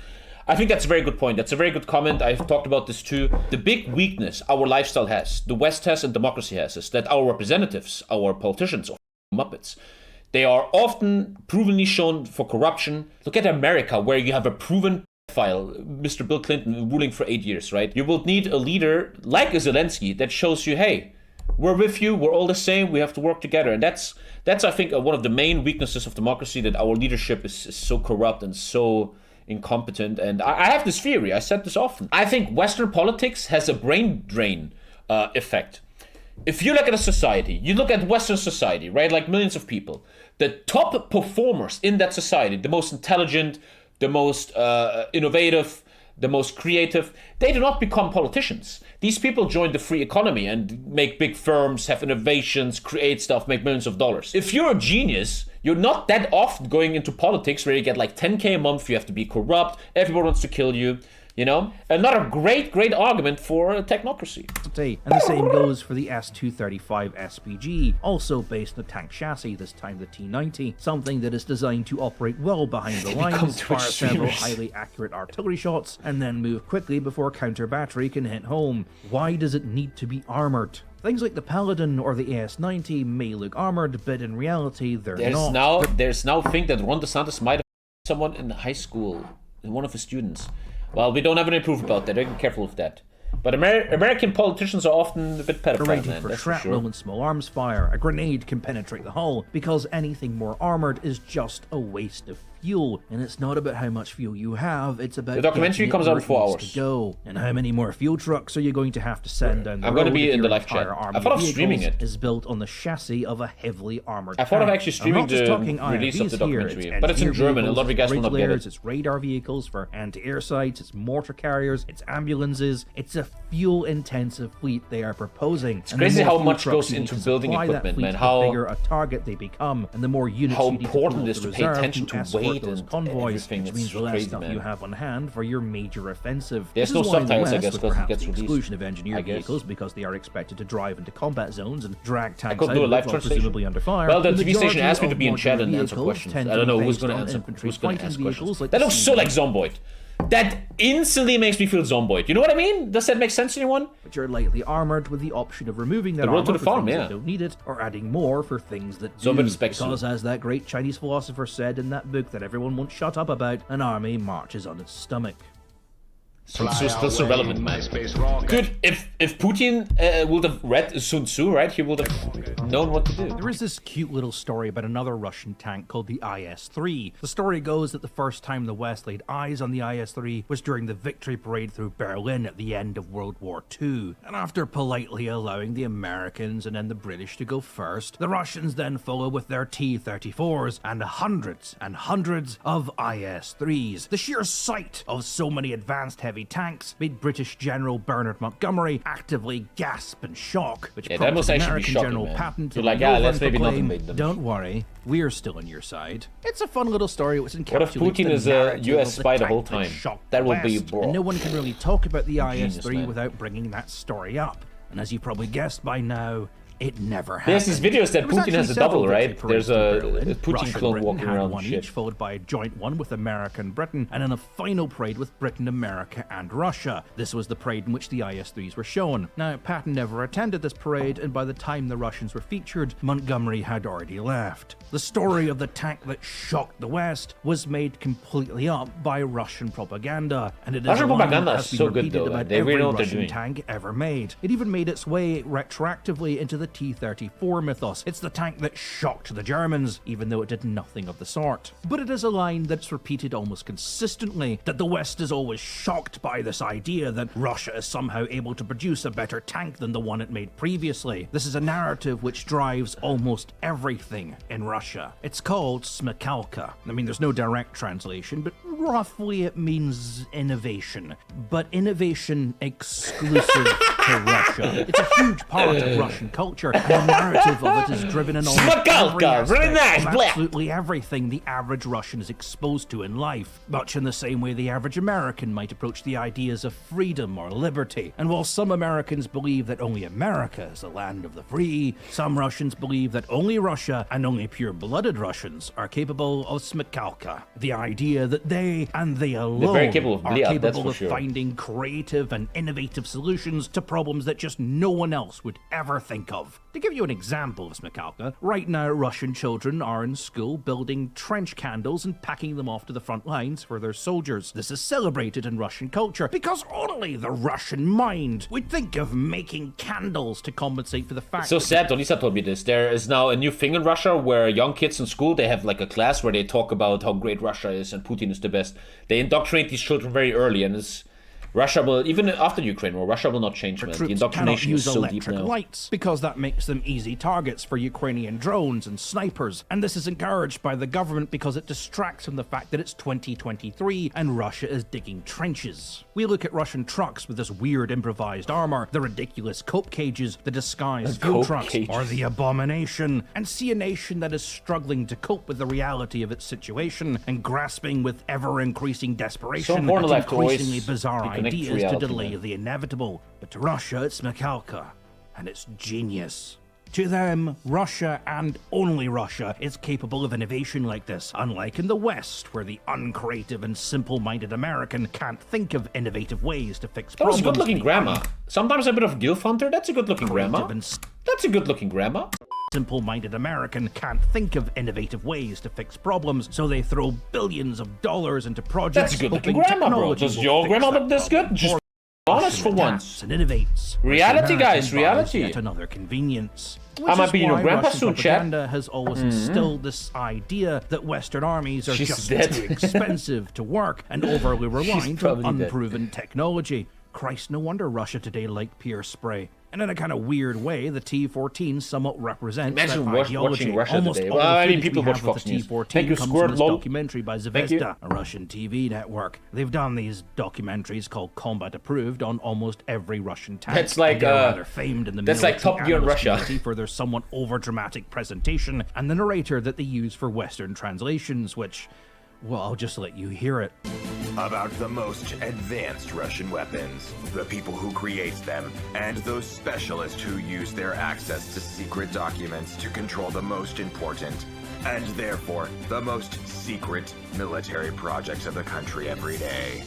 Speaker 1: I think that's a very good point. That's a very good comment. I've talked about this too. The big weakness our lifestyle has, the West has and democracy has, is that our representatives, our politicians, are Muppets. They are often provenly shown for corruption. Look at America, where you have a proven file, Mr. Bill Clinton ruling for 8 years, right? You will need a leader like a Zelensky that shows you, hey, we're with you, we're all the same, we have to work together. And that's I think, one of the main weaknesses of democracy, that our leadership is so corrupt and so incompetent. And I have this theory, I said this often. I think Western politics has a brain drain effect. If you look at a society, you look at Western society, right, like millions of people, the top performers in that society, the most intelligent, the most innovative, the most creative, they do not become politicians. These people join the free economy and make big firms, have innovations, create stuff, make millions of dollars. If you're a genius, you're not that often going into politics where you get like 10K a month, you have to be corrupt, everyone wants to kill you, you know? Another great argument for technocracy.
Speaker 2: And the same goes for the S-235 SPG, also based on a tank chassis, this time the T-90, something that is designed to operate well behind the
Speaker 1: become
Speaker 2: lines,
Speaker 1: Twitch
Speaker 2: fire several
Speaker 1: streamers.
Speaker 2: highly accurate artillery shots, and then move quickly before counter battery can hit home. Why does it need to be armored? Things like the Paladin or the AS-90 may look armored, but in reality they're not.
Speaker 1: There's now think that Ron DeSantis might have someone in high school, one of his students. Well, we don't have any proof about that. Be careful with that. But American politicians are often a bit pedophile,
Speaker 2: rated
Speaker 1: man.
Speaker 2: for
Speaker 1: That's for
Speaker 2: shrapnel
Speaker 1: sure.
Speaker 2: and small arms fire. A grenade can penetrate the hull, because anything more armored is just a waste of fuel. And it's not about how much fuel you have, it's about
Speaker 1: The documentary
Speaker 2: getting it
Speaker 1: comes
Speaker 2: where
Speaker 1: out in 4
Speaker 2: it needs
Speaker 1: hours.
Speaker 2: to go. And how many more fuel trucks are you going to have to send down the
Speaker 1: I'm
Speaker 2: road?
Speaker 1: gonna be
Speaker 2: if
Speaker 1: in the
Speaker 2: your
Speaker 1: live chat.
Speaker 2: entire army
Speaker 1: I thought of
Speaker 2: of
Speaker 1: streaming
Speaker 2: vehicles
Speaker 1: it.
Speaker 2: is built on the chassis of a heavily armored
Speaker 1: I thought of
Speaker 2: tank.
Speaker 1: actually
Speaker 2: I'm
Speaker 1: streaming
Speaker 2: not just
Speaker 1: the
Speaker 2: talking
Speaker 1: release of the
Speaker 2: IRVs here,
Speaker 1: documentary,
Speaker 2: it's
Speaker 1: but it's in
Speaker 2: engineer
Speaker 1: German. A lot of you guys will
Speaker 2: vehicles,
Speaker 1: not get
Speaker 2: bridge
Speaker 1: it.
Speaker 2: layers, it's radar vehicles for anti-air sites, it's mortar carriers, it's ambulances, it's a fuel-intensive fleet they are proposing. It's
Speaker 1: crazy how much goes into building equipment, man. How
Speaker 2: the bigger a target they become, and the more units
Speaker 1: how
Speaker 2: you need
Speaker 1: important
Speaker 2: to
Speaker 1: it is to
Speaker 2: build
Speaker 1: pay
Speaker 2: reserve
Speaker 1: attention to
Speaker 2: escort
Speaker 1: weight
Speaker 2: those
Speaker 1: and
Speaker 2: convoys,
Speaker 1: everything.
Speaker 2: which
Speaker 1: It's
Speaker 2: means the less
Speaker 1: crazy,
Speaker 2: stuff
Speaker 1: man.
Speaker 2: you have on hand for your major offensive.
Speaker 1: There's
Speaker 2: This
Speaker 1: no
Speaker 2: is why in the
Speaker 1: subtitles, I
Speaker 2: West,
Speaker 1: guess,
Speaker 2: with
Speaker 1: 'cause it
Speaker 2: perhaps
Speaker 1: gets
Speaker 2: the
Speaker 1: released.
Speaker 2: exclusion of engineered
Speaker 1: I guess.
Speaker 2: vehicles because they are expected to drive into combat zones and drag tanks
Speaker 1: could
Speaker 2: out
Speaker 1: do a
Speaker 2: of
Speaker 1: live
Speaker 2: it while
Speaker 1: translation.
Speaker 2: presumably under fire.
Speaker 1: Well, the
Speaker 2: The
Speaker 1: TV station
Speaker 2: majority
Speaker 1: asked me to
Speaker 2: of
Speaker 1: be in chat and
Speaker 2: modular
Speaker 1: answer
Speaker 2: vehicles
Speaker 1: questions.
Speaker 2: tend
Speaker 1: I
Speaker 2: to
Speaker 1: don't
Speaker 2: be
Speaker 1: know who's
Speaker 2: based
Speaker 1: going to
Speaker 2: on
Speaker 1: answer.
Speaker 2: infantry
Speaker 1: Who's going to
Speaker 2: fighting
Speaker 1: ask
Speaker 2: vehicles
Speaker 1: questions?
Speaker 2: like
Speaker 1: That
Speaker 2: the
Speaker 1: looks so
Speaker 2: CV,
Speaker 1: like Zomboid. That instantly makes me feel Zomboid. You know what I mean? Does that make sense to anyone?
Speaker 2: which are lightly armored with the option of removing their
Speaker 1: The road
Speaker 2: armor
Speaker 1: to the
Speaker 2: for
Speaker 1: farm,
Speaker 2: things
Speaker 1: yeah.
Speaker 2: that don't need it, or adding more for things that
Speaker 1: So a
Speaker 2: do.
Speaker 1: bit of spec suit.
Speaker 2: Because as that great Chinese philosopher said in that book that everyone won't shut up about, an army marches on its stomach.
Speaker 1: Sun Tzu's still so relevant. Dude, if Putin would have read Sun Tzu, right, he would have known what to do.
Speaker 2: There is this cute little story about another Russian tank called the IS-3. The story goes that the first time the West laid eyes on the IS-3 was during the victory parade through Berlin at the end of World War II. And after politely allowing the Americans and then the British to go first, the Russians then follow with their T-34s and hundreds of IS-3s. The sheer sight of so many advanced heavy tanks made British General Bernard Montgomery actively gasp and shock, which prompted American General Patton to
Speaker 1: let's maybe not invade them.
Speaker 2: "Don't worry, we're still on your side." It's a fun little story which encapsulates
Speaker 1: What if Putin is a US spy the whole time? That will be bro.
Speaker 2: And no one can really talk about the IS-3
Speaker 1: man.
Speaker 2: without bringing that story up. And as you probably guessed by now, it never happened.
Speaker 1: There's these videos that
Speaker 2: There was
Speaker 1: Putin
Speaker 2: actually
Speaker 1: has a
Speaker 2: several
Speaker 1: double, right?
Speaker 2: victory
Speaker 1: There's
Speaker 2: parades
Speaker 1: a
Speaker 2: in Berlin.
Speaker 1: Putin
Speaker 2: Russia and
Speaker 1: clone
Speaker 2: Britain
Speaker 1: walking
Speaker 2: had
Speaker 1: around
Speaker 2: one
Speaker 1: and shit.
Speaker 2: each, followed by a joint one with America and Britain, and then a final parade with Britain, America, and Russia. This was the parade in which the IS-3s were shown. Now, Patton never attended this parade, and by the time the Russians were featured, Montgomery had already left. The story of the tank that shocked the West was made completely up by Russian propaganda, and it is
Speaker 1: Russian
Speaker 2: a line
Speaker 1: propaganda
Speaker 2: that
Speaker 1: is
Speaker 2: has been
Speaker 1: so good,
Speaker 2: repeated
Speaker 1: though.
Speaker 2: about
Speaker 1: They really
Speaker 2: every
Speaker 1: know what they're
Speaker 2: Russian
Speaker 1: doing.
Speaker 2: tank ever made. It even made its way retroactively into the T-34 mythos. It's the tank that shocked the Germans, even though it did nothing of the sort. But it is a line that's repeated almost consistently, that the West is always shocked by this idea that Russia is somehow able to produce a better tank than the one it made previously. This is a narrative which drives almost everything in Russia. It's called smikalka. I mean, there's no direct translation, but roughly it means innovation. But innovation exclusive to Russia. It's a huge part of Russian culture, and the narrative of it is driven in almost every aspect of absolutely everything the average Russian is exposed to in life, much in the same way the average American might approach the ideas of freedom or liberty. And while some Americans believe that only America is the land of the free, some Russians believe that only Russia and only pure-blooded Russians are capable of smikalka, the idea that they and they alone
Speaker 1: very capable of
Speaker 2: are
Speaker 1: Bliat,
Speaker 2: capable
Speaker 1: that's for
Speaker 2: of
Speaker 1: sure.
Speaker 2: finding creative and innovative solutions to problems that just no one else would ever think of. To give you an example of smikalka, right now Russian children are in school building trench candles and packing them off to the front lines for their soldiers. This is celebrated in Russian culture because only the Russian mind would think of making candles to compensate for the fact
Speaker 1: So
Speaker 2: that
Speaker 1: sad, Donisa told me this. There is now a new thing in Russia where young kids in school, they have like a class where they talk about how great Russia is and Putin is the best. They indoctrinate these children very early, and it's Russia will, even after Ukraine war, Russia will not change, man. The
Speaker 2: troops cannot
Speaker 1: indoctrination
Speaker 2: use
Speaker 1: is so deep
Speaker 2: electric
Speaker 1: now.
Speaker 2: lights because that makes them easy targets for Ukrainian drones and snipers. And this is encouraged by the government because it distracts from the fact that it's 2023 and Russia is digging trenches. We look at Russian trucks with this weird improvised armor, the ridiculous cope cages, the disguised fuel
Speaker 1: cope
Speaker 2: trucks,
Speaker 1: cages.
Speaker 2: or the abomination, and see a nation that is struggling to cope with the reality of its situation and grasping with ever-increasing desperation
Speaker 1: important
Speaker 2: at
Speaker 1: life to always
Speaker 2: increasingly bizarre
Speaker 1: reconnect to
Speaker 2: ideas to
Speaker 1: reality,
Speaker 2: delay
Speaker 1: man.
Speaker 2: the inevitable. But to Russia, it's Mikhalka, and it's genius. To them, Russia and only Russia is capable of innovation like this, unlike in the West, where the uncreative and simple-minded American can't think of innovative ways to fix
Speaker 1: That was
Speaker 2: problems.
Speaker 1: a good-looking grandma. Sometimes a bit of Gilf Hunter, that's a good-looking grandma.
Speaker 2: And
Speaker 1: That's a good-looking grandma.
Speaker 2: simple-minded American can't think of innovative ways to fix problems, so they throw billions of dollars into projects.
Speaker 1: That's a good-looking
Speaker 2: hoping
Speaker 1: grandma, bro.
Speaker 2: technology
Speaker 1: Does
Speaker 2: will
Speaker 1: your
Speaker 2: fix
Speaker 1: grandma
Speaker 2: that
Speaker 1: look this
Speaker 2: problem.
Speaker 1: good? Just honest for once.
Speaker 2: And innovates.
Speaker 1: Reality,
Speaker 2: American
Speaker 1: guys,
Speaker 2: buys
Speaker 1: reality.
Speaker 2: Yet another convenience.
Speaker 1: I might
Speaker 2: Which
Speaker 1: be
Speaker 2: is
Speaker 1: your
Speaker 2: why
Speaker 1: grandpa
Speaker 2: Russian
Speaker 1: soon, chat.
Speaker 2: propaganda has always instilled this idea that Western armies are
Speaker 1: She's
Speaker 2: just
Speaker 1: dead.
Speaker 2: too expensive to work and overly reliant on
Speaker 1: probably dead.
Speaker 2: unproven technology. Christ, no wonder Russia today liked peer spray. And in a kind of weird way, the T-14 somewhat represents
Speaker 1: Imagine
Speaker 2: that
Speaker 1: watching
Speaker 2: ideology.
Speaker 1: Russia
Speaker 2: Almost
Speaker 1: today.
Speaker 2: all
Speaker 1: Well,
Speaker 2: the
Speaker 1: I mean,
Speaker 2: footage
Speaker 1: people
Speaker 2: we
Speaker 1: watch
Speaker 2: have of
Speaker 1: Fox
Speaker 2: the
Speaker 1: News.
Speaker 2: T-14
Speaker 1: Thank you,
Speaker 2: comes
Speaker 1: Squirt,
Speaker 2: from this
Speaker 1: lol.
Speaker 2: documentary by
Speaker 1: Thank you.
Speaker 2: Zvezda, a Russian TV network. They've done these documentaries called Combat Approved on almost every Russian tank.
Speaker 1: That's like,
Speaker 2: and they're rather famed in the
Speaker 1: that's like
Speaker 2: military
Speaker 1: Top Gear in
Speaker 2: analyst
Speaker 1: Russia.
Speaker 2: community for their somewhat over-dramatic presentation and the narrator that they use for Western translations, which, well, I'll just let you hear it.
Speaker 5: About the most advanced Russian weapons, the people who create them, and those specialists who use their access to secret documents to control the most important, and therefore the most secret military projects of the country every day.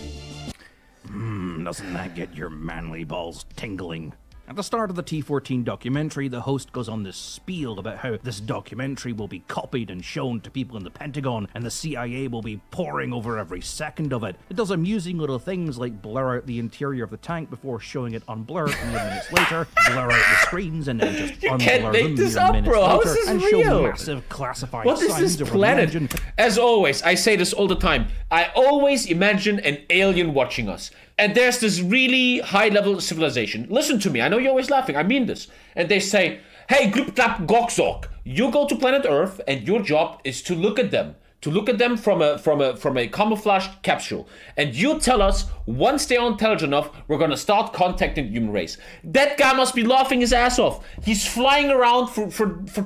Speaker 2: Doesn't that get your manly balls tingling? At the start of the T-14 documentary, the host goes on this spiel about how this documentary will be copied and shown to people in the Pentagon, and the CIA will be poring over every second of it. It does amusing little things like blur out the interior of the tank before showing it unblurred, and then minutes later, blur out the screens and then just unblur them
Speaker 1: this
Speaker 2: mere
Speaker 1: up,
Speaker 2: minutes
Speaker 1: bro. How
Speaker 2: later,
Speaker 1: is this
Speaker 2: and
Speaker 1: real?
Speaker 2: show massive classified
Speaker 1: What is
Speaker 2: signs
Speaker 1: this
Speaker 2: of
Speaker 1: planet?
Speaker 2: religion.
Speaker 1: As always, I say this all the time. I always imagine an alien watching us. And there's this really high-level civilization. Listen to me, I know you're always laughing, I mean this. And they say, hey, Glub Glap Gokzok, you go to planet Earth and your job is to look at them. To look at them from a camouflaged capsule. And you tell us, once they are intelligent enough, we're gonna start contacting the human race. That guy must be laughing his ass off. He's flying around for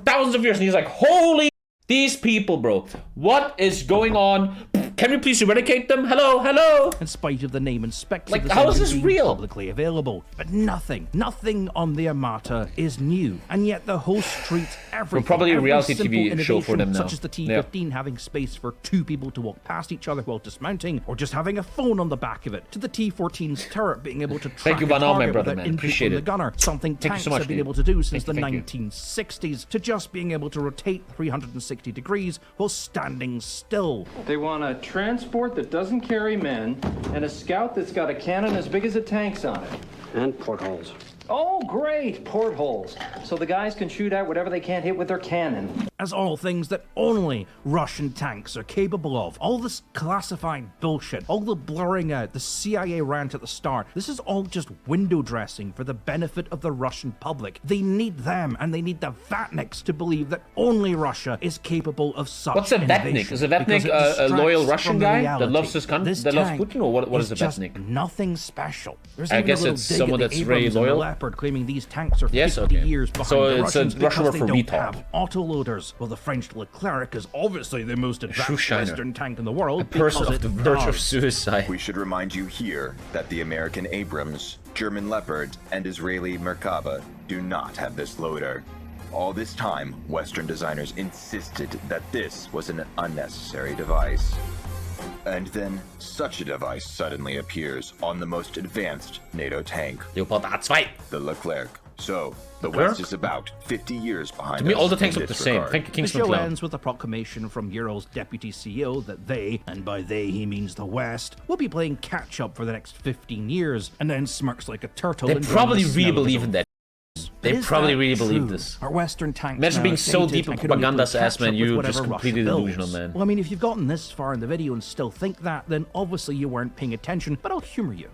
Speaker 1: thousands of years and he's like, holy... These people, bro. What is going on? Can we please eradicate them? Hello?
Speaker 2: In spite of the name and specs
Speaker 1: Like,
Speaker 2: of the
Speaker 1: how is
Speaker 2: engine
Speaker 1: this
Speaker 2: being
Speaker 1: real?
Speaker 2: publicly available. But nothing on the Armata is new. And yet the host treats everything,
Speaker 1: probably a
Speaker 2: every
Speaker 1: reality
Speaker 2: simple
Speaker 1: TV show for
Speaker 2: innovation,
Speaker 1: them now.
Speaker 2: such as the T-15 having space for 2 people to walk past each other while dismounting, or just having a phone on the back of it, to the T-14's turret being able to track
Speaker 1: you,
Speaker 2: a
Speaker 1: Van Al, my
Speaker 2: target
Speaker 1: brother,
Speaker 2: without
Speaker 1: man.
Speaker 2: input
Speaker 1: Appreciate
Speaker 2: from the
Speaker 1: it.
Speaker 2: gunner, something
Speaker 1: Thank you
Speaker 2: tanks
Speaker 1: so much,
Speaker 2: have been
Speaker 1: dude.
Speaker 2: able to do since
Speaker 1: Thank
Speaker 2: the
Speaker 1: you.
Speaker 2: 1960s, to just being able to rotate 360 degrees while standing still.
Speaker 6: They want a transport that doesn't carry men and a scout that's got a cannon as big as a tank's on it.
Speaker 7: And portholes.
Speaker 6: Oh, great! Portholes. So the guys can shoot out whatever they can't hit with their cannon.
Speaker 2: As all things that only Russian tanks are capable of. All this classified bullshit, all the blurring out, the CIA rant at the start, this is all just window dressing for the benefit of the Russian public. They need them, and they need the Vatniks to believe that only Russia is capable of such
Speaker 1: What's a Vatnik?
Speaker 2: innovation,
Speaker 1: Is a Vatnik
Speaker 2: because it
Speaker 1: a loyal
Speaker 2: distracts
Speaker 1: Russian
Speaker 2: from the
Speaker 1: guy that
Speaker 2: reality.
Speaker 1: loves his country,
Speaker 2: This
Speaker 1: that loves
Speaker 2: tank
Speaker 1: Putin, or what is a
Speaker 2: just
Speaker 1: Vatnik?
Speaker 2: nothing special. There's
Speaker 1: I
Speaker 2: even
Speaker 1: guess
Speaker 2: a little
Speaker 1: it's
Speaker 2: dig
Speaker 1: someone
Speaker 2: at the
Speaker 1: that's very
Speaker 2: Abrams and the
Speaker 1: loyal.
Speaker 2: Leopard, claiming these tanks are
Speaker 1: Yes,
Speaker 2: 50
Speaker 1: okay.
Speaker 2: years behind
Speaker 1: So
Speaker 2: the
Speaker 1: it's a
Speaker 2: Russians
Speaker 1: Russian
Speaker 2: because
Speaker 1: word
Speaker 2: they
Speaker 1: for
Speaker 2: don't
Speaker 1: retard.
Speaker 2: have autoloaders. Well, the French Leclerc is obviously the most advanced
Speaker 1: Shoeshiner.
Speaker 2: Western tank in the world.
Speaker 1: Person
Speaker 2: because
Speaker 1: of the
Speaker 2: it
Speaker 1: verge of
Speaker 2: does.
Speaker 1: suicide.
Speaker 5: We should remind you here that the American Abrams, German Leopard, and Israeli Merkava do not have this loader. All this time, Western designers insisted that this was an unnecessary device. And then, such a device suddenly appears on the most advanced NATO tank,
Speaker 1: Leopard A2.
Speaker 5: the Leclerc. So, the
Speaker 1: Leclerc?
Speaker 5: West is about 50 years behind
Speaker 1: To me,
Speaker 5: us
Speaker 1: all the
Speaker 5: in
Speaker 1: tanks look the
Speaker 5: this
Speaker 1: same.
Speaker 5: regard.
Speaker 1: Thank you,
Speaker 2: The
Speaker 1: Kingsman
Speaker 2: show
Speaker 1: Clown.
Speaker 2: ends with a proclamation from Euro's deputy CEO that they, and by they he means the West, will be playing catch-up for the next 15 years, and then smirks like a turtle.
Speaker 1: They
Speaker 2: enjoying
Speaker 1: probably
Speaker 2: the
Speaker 1: really
Speaker 2: smell of his
Speaker 1: believe
Speaker 2: own
Speaker 1: in that. They
Speaker 2: Is
Speaker 1: probably
Speaker 2: that
Speaker 1: really believe
Speaker 2: true?
Speaker 1: this.
Speaker 2: Are Western tanks
Speaker 1: Imagine
Speaker 2: now
Speaker 1: being so
Speaker 2: outdated
Speaker 1: deep in
Speaker 2: and can only play
Speaker 1: propaganda's ass,
Speaker 2: catch
Speaker 1: man,
Speaker 2: up with
Speaker 1: you
Speaker 2: whatever
Speaker 1: just
Speaker 2: Russia
Speaker 1: completely
Speaker 2: builds?
Speaker 1: delusional, man.
Speaker 2: Well, I mean, if you've gotten this far in the video and still think that, then obviously you weren't paying attention, but I'll humor you.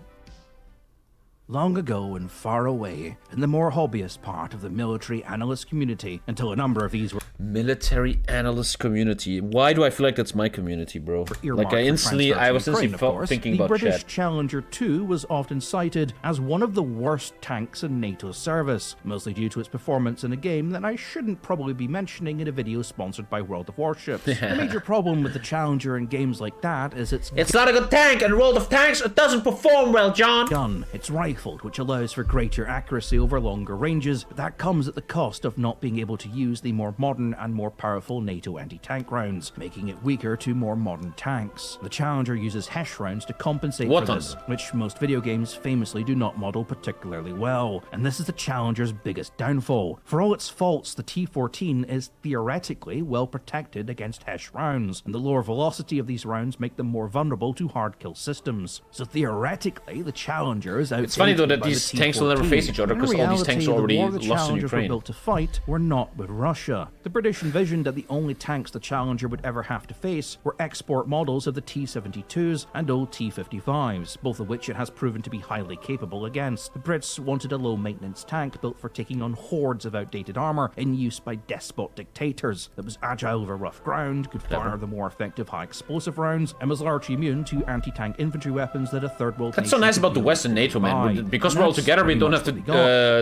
Speaker 2: Long ago and far away, in the more hobbyist part of the military analyst community, until a number of these were
Speaker 1: Military analyst community. Why do I feel like that's my community, bro?
Speaker 2: earmarked
Speaker 1: Like
Speaker 2: for
Speaker 1: I instantly
Speaker 2: transfer to
Speaker 1: was
Speaker 2: Ukraine,
Speaker 1: instantly
Speaker 2: of course,
Speaker 1: thinking
Speaker 2: the
Speaker 1: about
Speaker 2: British
Speaker 1: chat.
Speaker 2: Challenger 2 was often cited as one of the worst tanks in NATO service, mostly due to its performance in a game that I shouldn't probably be mentioning in a video sponsored by World of Warships. The major problem with the Challenger in games like that is its
Speaker 1: It's not a good tank, and World of Tanks, it doesn't perform well, John.
Speaker 2: gun. It's rifled, which allows for greater accuracy over longer ranges, but that comes at the cost of not being able to use the more modern and more powerful NATO anti-tank rounds, making it weaker to more modern tanks. The Challenger uses HESH rounds to compensate
Speaker 1: What
Speaker 2: for
Speaker 1: on?
Speaker 2: this, which most video games famously do not model particularly well, and this is the Challenger's biggest downfall. For all its faults, the T-14 is theoretically well protected against HESH rounds, and the lower velocity of these rounds make them more vulnerable to hard kill systems. So theoretically, the Challenger is
Speaker 1: It's funny though
Speaker 2: outdated
Speaker 1: that
Speaker 2: by the
Speaker 1: these tanks will never
Speaker 2: T-14.
Speaker 1: face each other
Speaker 2: In
Speaker 1: because all these
Speaker 2: reality,
Speaker 1: tanks are
Speaker 2: the
Speaker 1: already
Speaker 2: war the
Speaker 1: lost in
Speaker 2: Challengers were
Speaker 1: Ukraine.
Speaker 2: built to fight were not with Russia. The British envisioned that the only tanks the Challenger would ever have to face were export models of the T-72s and old T-55s, both of which it has proven to be highly capable against. The Brits wanted a low-maintenance tank built for taking on hordes of outdated armor in use by despot dictators, that was agile over rough ground, could fire the more effective high-explosive rounds, and was largely immune to anti-tank infantry weapons that a third-world
Speaker 1: That's so
Speaker 2: nation
Speaker 1: nice
Speaker 2: could
Speaker 1: about the
Speaker 2: wield
Speaker 1: West and NATO, man.
Speaker 2: provide.
Speaker 1: Because
Speaker 2: And
Speaker 1: we're all
Speaker 2: that's
Speaker 1: together, we
Speaker 2: pretty
Speaker 1: don't
Speaker 2: much
Speaker 1: have to
Speaker 2: what we got.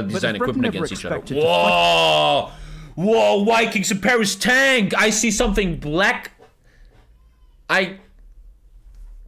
Speaker 2: But
Speaker 1: design
Speaker 2: if Britain
Speaker 1: equipment
Speaker 2: never
Speaker 1: against each other.
Speaker 2: expected to fight-
Speaker 1: Whoa! Whoa, Vikings and Paris tank! I see something black.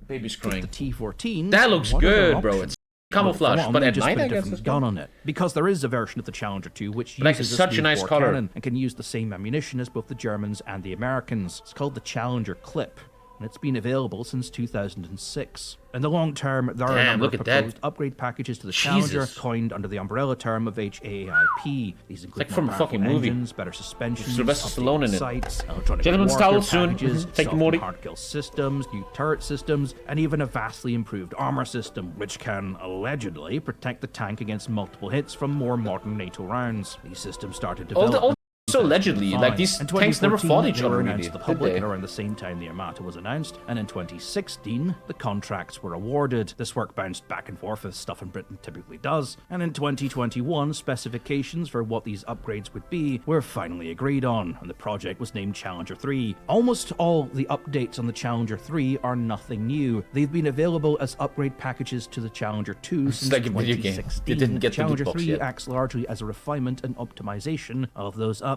Speaker 1: Baby's crying.
Speaker 2: The T-14.
Speaker 1: That looks
Speaker 2: what other
Speaker 1: good, bro.
Speaker 2: option?
Speaker 1: It's camouflage,
Speaker 2: Well,
Speaker 1: but
Speaker 2: they
Speaker 1: at
Speaker 2: just
Speaker 1: night,
Speaker 2: put a
Speaker 1: I guess
Speaker 2: different
Speaker 1: it's
Speaker 2: gun
Speaker 1: good.
Speaker 2: on it, because there is a version of the Challenger 2 which
Speaker 1: Like,
Speaker 2: uses
Speaker 1: such a
Speaker 2: smooth
Speaker 1: nice
Speaker 2: bore
Speaker 1: color.
Speaker 2: cannon and can use the same ammunition as both the Germans and the Americans. It's called the Challenger Clip. and it's been available since 2006. In the long term, there are a number
Speaker 1: look
Speaker 2: of
Speaker 1: at that.
Speaker 2: proposed upgrade packages to the Challenger,
Speaker 1: Jesus.
Speaker 2: coined under the umbrella term of HAIP. These include
Speaker 1: like from
Speaker 2: more
Speaker 1: a fucking
Speaker 2: powerful
Speaker 1: movie.
Speaker 2: engines, better suspension,
Speaker 1: Sylvester Stallone in it.
Speaker 2: sights, electronic
Speaker 1: Gentleman's
Speaker 2: warfare
Speaker 1: towel soon.
Speaker 2: packages,
Speaker 1: Thank you, Morty.
Speaker 2: hard kill systems, new turret systems, and even a vastly improved armor system, which can allegedly protect the tank against multiple hits from more modern NATO rounds. These systems started development.
Speaker 1: So allegedly, like these
Speaker 2: In
Speaker 1: tanks never
Speaker 2: 2014,
Speaker 1: fought each
Speaker 2: they were
Speaker 1: other,
Speaker 2: announced
Speaker 1: really,
Speaker 2: to the
Speaker 1: did
Speaker 2: public
Speaker 1: they?
Speaker 2: around the same time the Armata was announced, and in 2016, the contracts were awarded. This work bounced back and forth as stuff in Britain typically does, and in 2021, specifications for what these upgrades would be were finally agreed on, and the project was named Challenger 3. Almost all the updates on the Challenger 3 are nothing new. They've been available as upgrade packages to the Challenger 2 since
Speaker 1: like a video game.
Speaker 2: 2016.
Speaker 1: They didn't get the
Speaker 2: Challenger
Speaker 1: loot box
Speaker 2: 3
Speaker 1: yet.
Speaker 2: acts largely as a refinement and optimization of those upgrades.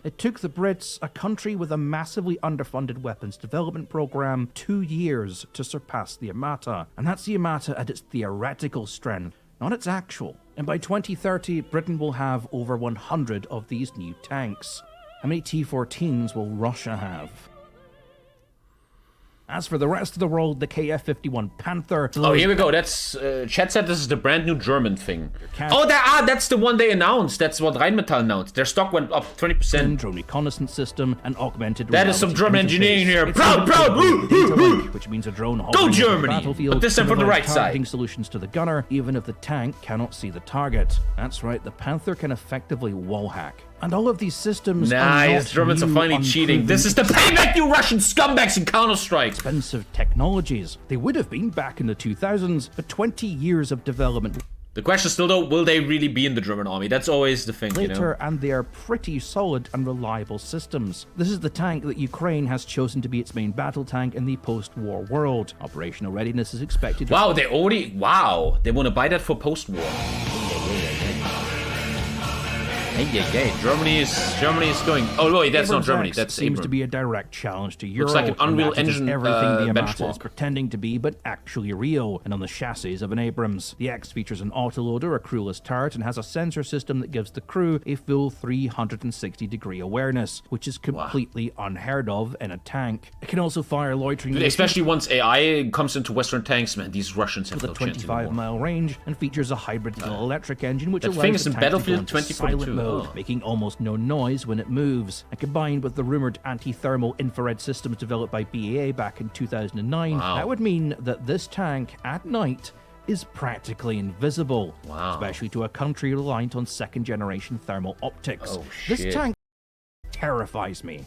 Speaker 2: It took the Brits, a country with a massively underfunded weapons development program, 2 years to surpass the Armata. And that's the Armata at its theoretical strength, not its actual. And by 2030, Britain will have over 100 of these new tanks. How many T-14s will Russia have? As for the rest of the world, the KF-51 Panther...
Speaker 1: Oh, here we go. That's Chat said this is the brand new German thing.
Speaker 2: Cat-
Speaker 1: Oh, that's the one they announced. That's what Rheinmetall announced. Their stock went up 20%.
Speaker 2: drone reconnaissance system, and augmented
Speaker 1: That is some
Speaker 2: reality
Speaker 1: German
Speaker 2: interface.
Speaker 1: engineering here.
Speaker 2: It's
Speaker 1: Proud,
Speaker 2: a
Speaker 1: proud, woo,
Speaker 2: data
Speaker 1: woo, woo.
Speaker 2: link, which means a drone hovering over
Speaker 1: Germany,
Speaker 2: the battlefield
Speaker 1: but this time
Speaker 2: can
Speaker 1: from the
Speaker 2: provide
Speaker 1: right side.
Speaker 2: targeting solutions to the gunner, even if the tank cannot see the target. That's right, the Panther can effectively wallhack. And all of these systems are
Speaker 1: Nice.
Speaker 2: not
Speaker 1: Germans are
Speaker 2: new,
Speaker 1: finally cheating. This is the payback, you Russian scumbags in Counter-Strike.
Speaker 2: expensive technologies. They would have been back in the 2000s, but 20 years of development
Speaker 1: The question is still, though, will they really be in the German army? That's always the thing, you know?
Speaker 2: later, and they are pretty solid and reliable systems. This is the tank that Ukraine has chosen to be its main battle tank in the post-war world. Operational readiness is expected to...
Speaker 1: Wow, they want to buy that for post-war. Hey, Germany is going. Oh wait, that's not
Speaker 2: Abrams
Speaker 1: Germany.
Speaker 2: X
Speaker 1: That's
Speaker 2: seems
Speaker 1: Abram.
Speaker 2: to be a direct challenge to Euro.
Speaker 1: like an Unreal
Speaker 2: and that is
Speaker 1: Engine,
Speaker 2: everything the Armata
Speaker 1: benchmark.
Speaker 2: is pretending to be, but actually real, and on the chassis of an Abrams. The X features an autoloader, a crewless turret, and has a sensor system that gives the crew a full 360-degree awareness, which is completely unheard of in a tank. It can also fire loitering munitions
Speaker 1: Especially once AI comes into Western tanks, man. These Russians have
Speaker 2: with
Speaker 1: no
Speaker 2: a
Speaker 1: chance anymore.
Speaker 2: 25-mile range, and features a hybrid electric engine, which
Speaker 1: That
Speaker 2: allows
Speaker 1: thing is
Speaker 2: the
Speaker 1: in
Speaker 2: tank to go
Speaker 1: Battlefield
Speaker 2: into
Speaker 1: 2042.
Speaker 2: silent mode,
Speaker 1: Oh.
Speaker 2: making almost no noise when it moves. And combined with the rumored anti-thermal infrared systems developed by BAE back in 2009, that would mean that this tank at night is practically invisible, especially to a country reliant on second-generation thermal optics.
Speaker 1: Oh,
Speaker 2: this
Speaker 1: shit.
Speaker 2: tank terrifies me.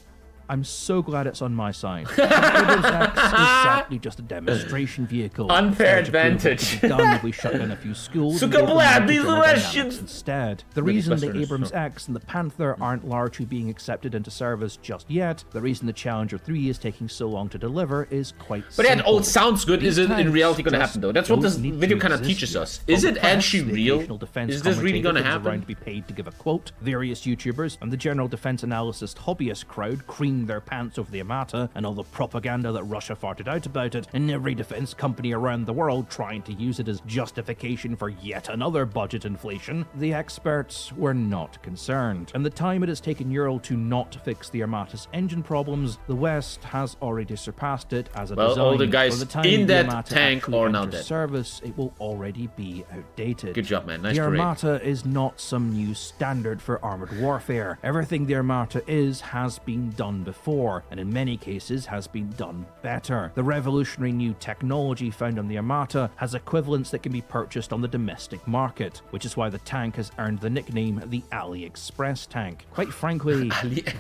Speaker 2: I'm so glad it's on my side. Abrams X is sadly just a demonstration vehicle.
Speaker 1: Unfair
Speaker 2: It's hard to prove what
Speaker 1: advantage.
Speaker 2: could be done if we shut down a few schools
Speaker 1: So
Speaker 2: and
Speaker 1: go
Speaker 2: go for
Speaker 1: blab these
Speaker 2: multi-thermodynamics
Speaker 1: Russians.
Speaker 2: instead. The
Speaker 1: Really
Speaker 2: reason the
Speaker 1: frustrating,
Speaker 2: Abrams
Speaker 1: sure.
Speaker 2: X and the Panther aren't largely being accepted into service just yet, the reason the Challenger 3 is taking so long to deliver is quite
Speaker 1: But that
Speaker 2: simple.
Speaker 1: all sounds good. Is
Speaker 2: These
Speaker 1: it in
Speaker 2: tanks
Speaker 1: reality going to
Speaker 2: just
Speaker 1: happen, though? That's what this
Speaker 2: don't need
Speaker 1: video
Speaker 2: to
Speaker 1: kind of
Speaker 2: exist
Speaker 1: teaches
Speaker 2: yet.
Speaker 1: us. Is
Speaker 2: From
Speaker 1: it
Speaker 2: the press,
Speaker 1: actually
Speaker 2: the
Speaker 1: real?
Speaker 2: occasional defense
Speaker 1: Is this really
Speaker 2: commentator
Speaker 1: going to
Speaker 2: comes
Speaker 1: happen?
Speaker 2: around to be paid to give a quote. Various YouTubers and the general defense analyst hobbyist crowd creamed their pants over the Armata and all the propaganda that Russia farted out about it, and every defense company around the world trying to use it as justification for yet another budget inflation. The experts were not concerned. And the time it has taken Euro to not fix the Armata's engine problems, the West has already surpassed it as a
Speaker 1: Well,
Speaker 2: design.
Speaker 1: all the guys
Speaker 2: By the time
Speaker 1: in
Speaker 2: the
Speaker 1: that
Speaker 2: Armata
Speaker 1: tank
Speaker 2: actually
Speaker 1: are now
Speaker 2: enters
Speaker 1: dead.
Speaker 2: service, it will already be outdated.
Speaker 1: Good job, man. Nice
Speaker 2: The
Speaker 1: parade.
Speaker 2: Armata is not some new standard for armored warfare. Everything the Armata is has been done before, and in many cases has been done better. The revolutionary new technology found on the Armata has equivalents that can be purchased on the domestic market, which is why the tank has earned the nickname the AliExpress tank. Quite frankly,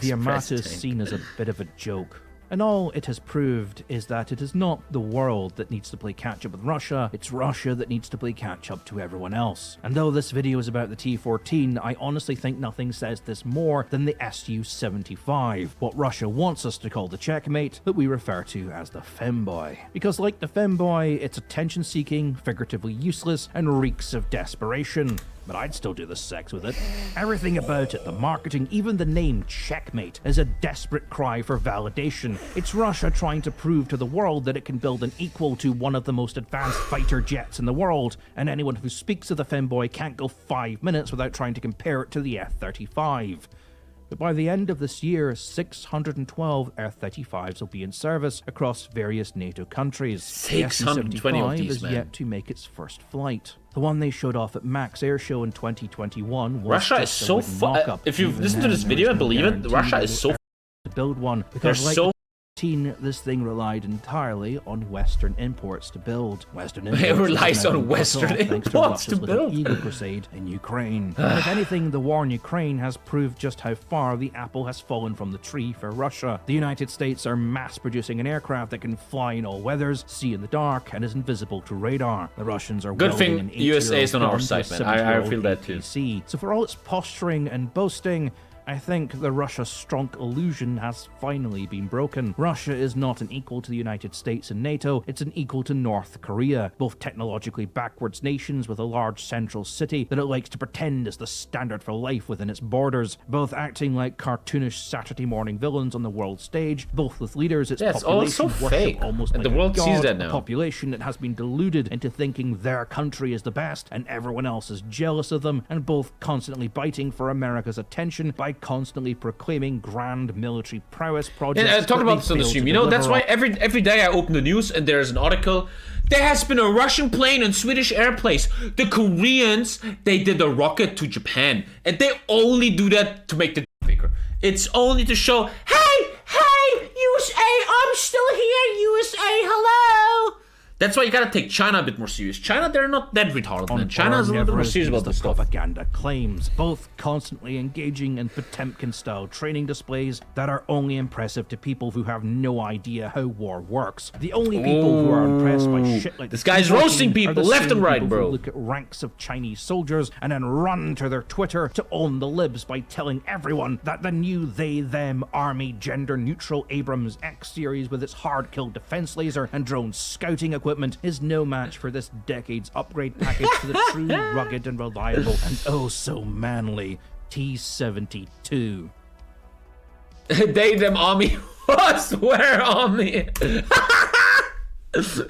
Speaker 2: the Armata is
Speaker 1: tank.
Speaker 2: seen as a bit of a joke. And all it has proved is that it is not the world that needs to play catch-up with Russia, it's Russia that needs to play catch-up to everyone else. And though this video is about the T-14, I honestly think nothing says this more than the Su-75, what Russia wants us to call the Checkmate, that we refer to as the Femboy. Because like the Femboy, it's attention-seeking, figuratively useless, and reeks of desperation. But I'd still do the sex with it. Everything about it, the marketing, even the name Checkmate, is a desperate cry for validation. It's Russia trying to prove to the world that it can build an equal to one of the most advanced fighter jets in the world, and anyone who speaks of the Femboy can't go 5 minutes without trying to compare it to the F-35. But by the end of this year, 612 F-35s will be in service across various NATO countries.
Speaker 1: 620 of these,
Speaker 2: is
Speaker 1: man.
Speaker 2: yet to make its first flight. The one they showed off at Max Air Show in 2021 was
Speaker 1: Russia is
Speaker 2: just a
Speaker 1: so
Speaker 2: wooden mock-up.
Speaker 1: if you've
Speaker 2: Even
Speaker 1: listened to
Speaker 2: then,
Speaker 1: this
Speaker 2: there
Speaker 1: video
Speaker 2: was
Speaker 1: and
Speaker 2: no
Speaker 1: believe it,
Speaker 2: guarantee
Speaker 1: Russia
Speaker 2: that
Speaker 1: is so
Speaker 2: to build one,
Speaker 1: they're
Speaker 2: because like
Speaker 1: so
Speaker 2: this thing relied entirely on Western imports to build. Western imports
Speaker 1: It relies
Speaker 2: have now
Speaker 1: on
Speaker 2: been cut
Speaker 1: Western
Speaker 2: off thanks
Speaker 1: imports
Speaker 2: Russia's
Speaker 1: to
Speaker 2: little
Speaker 1: build.
Speaker 2: ego crusade in Ukraine. And if anything, the war in Ukraine has proved just how far the apple has fallen from the tree for Russia. The United States are mass-producing an aircraft that can fly in all weathers, see in the dark, and is invisible to radar. The Russians are
Speaker 1: Good
Speaker 2: welding
Speaker 1: thing
Speaker 2: an
Speaker 1: USA is on our
Speaker 2: 8-year-old gun to
Speaker 1: side,
Speaker 2: a
Speaker 1: man. I
Speaker 2: 70-year-old
Speaker 1: feel that too.
Speaker 2: APC. So for all its posturing and boasting, I think the Russia-strong illusion has finally been broken. Russia is not an equal to the United States and NATO, it's an equal to North Korea, both technologically backwards nations with a large central city that it likes to pretend is the standard for life within its borders, both acting like cartoonish Saturday morning villains on the world stage, both with leaders its
Speaker 1: Yeah, it's all
Speaker 2: population
Speaker 1: so
Speaker 2: worship
Speaker 1: fake,
Speaker 2: almost
Speaker 1: and
Speaker 2: like
Speaker 1: the world
Speaker 2: a
Speaker 1: sees
Speaker 2: god,
Speaker 1: that
Speaker 2: a
Speaker 1: now.
Speaker 2: population that has been deluded into thinking their country is the best and everyone else is jealous of them, and both constantly biting for America's attention by constantly proclaiming grand military prowess projects.
Speaker 1: And talking
Speaker 2: that
Speaker 1: about this
Speaker 2: they
Speaker 1: on the
Speaker 2: fail
Speaker 1: stream,
Speaker 2: to
Speaker 1: you know, that's
Speaker 2: deliver
Speaker 1: why every day I open the news and there's an article. There has been a Russian plane on Swedish airspace. The Koreans, they did a rocket to Japan, and they only do that to make the bigger. It's only to show, hey, USA, I'm still here, USA, hello. That's why you gotta take China a bit more serious. China, they're not that retarded, man. China is a little bit more serious about this stuff.
Speaker 2: Propaganda claims, both constantly engaging in Potemkin-style training displays that are only impressive to people who have no idea how war works. The only people who are impressed by shit like
Speaker 1: This guy's roasting people
Speaker 2: are the
Speaker 1: left
Speaker 2: same
Speaker 1: and right,
Speaker 2: people
Speaker 1: bro.
Speaker 2: who look at ranks of Chinese soldiers and then run to their Twitter to own the libs by telling everyone that the new they-them army gender-neutral Abrams X series with its hard-kill defense laser and drone scouting equipment is no match for this decade's upgrade package to the true, rugged, and reliable, and oh so manly T-72.
Speaker 1: They, them army. I swear army.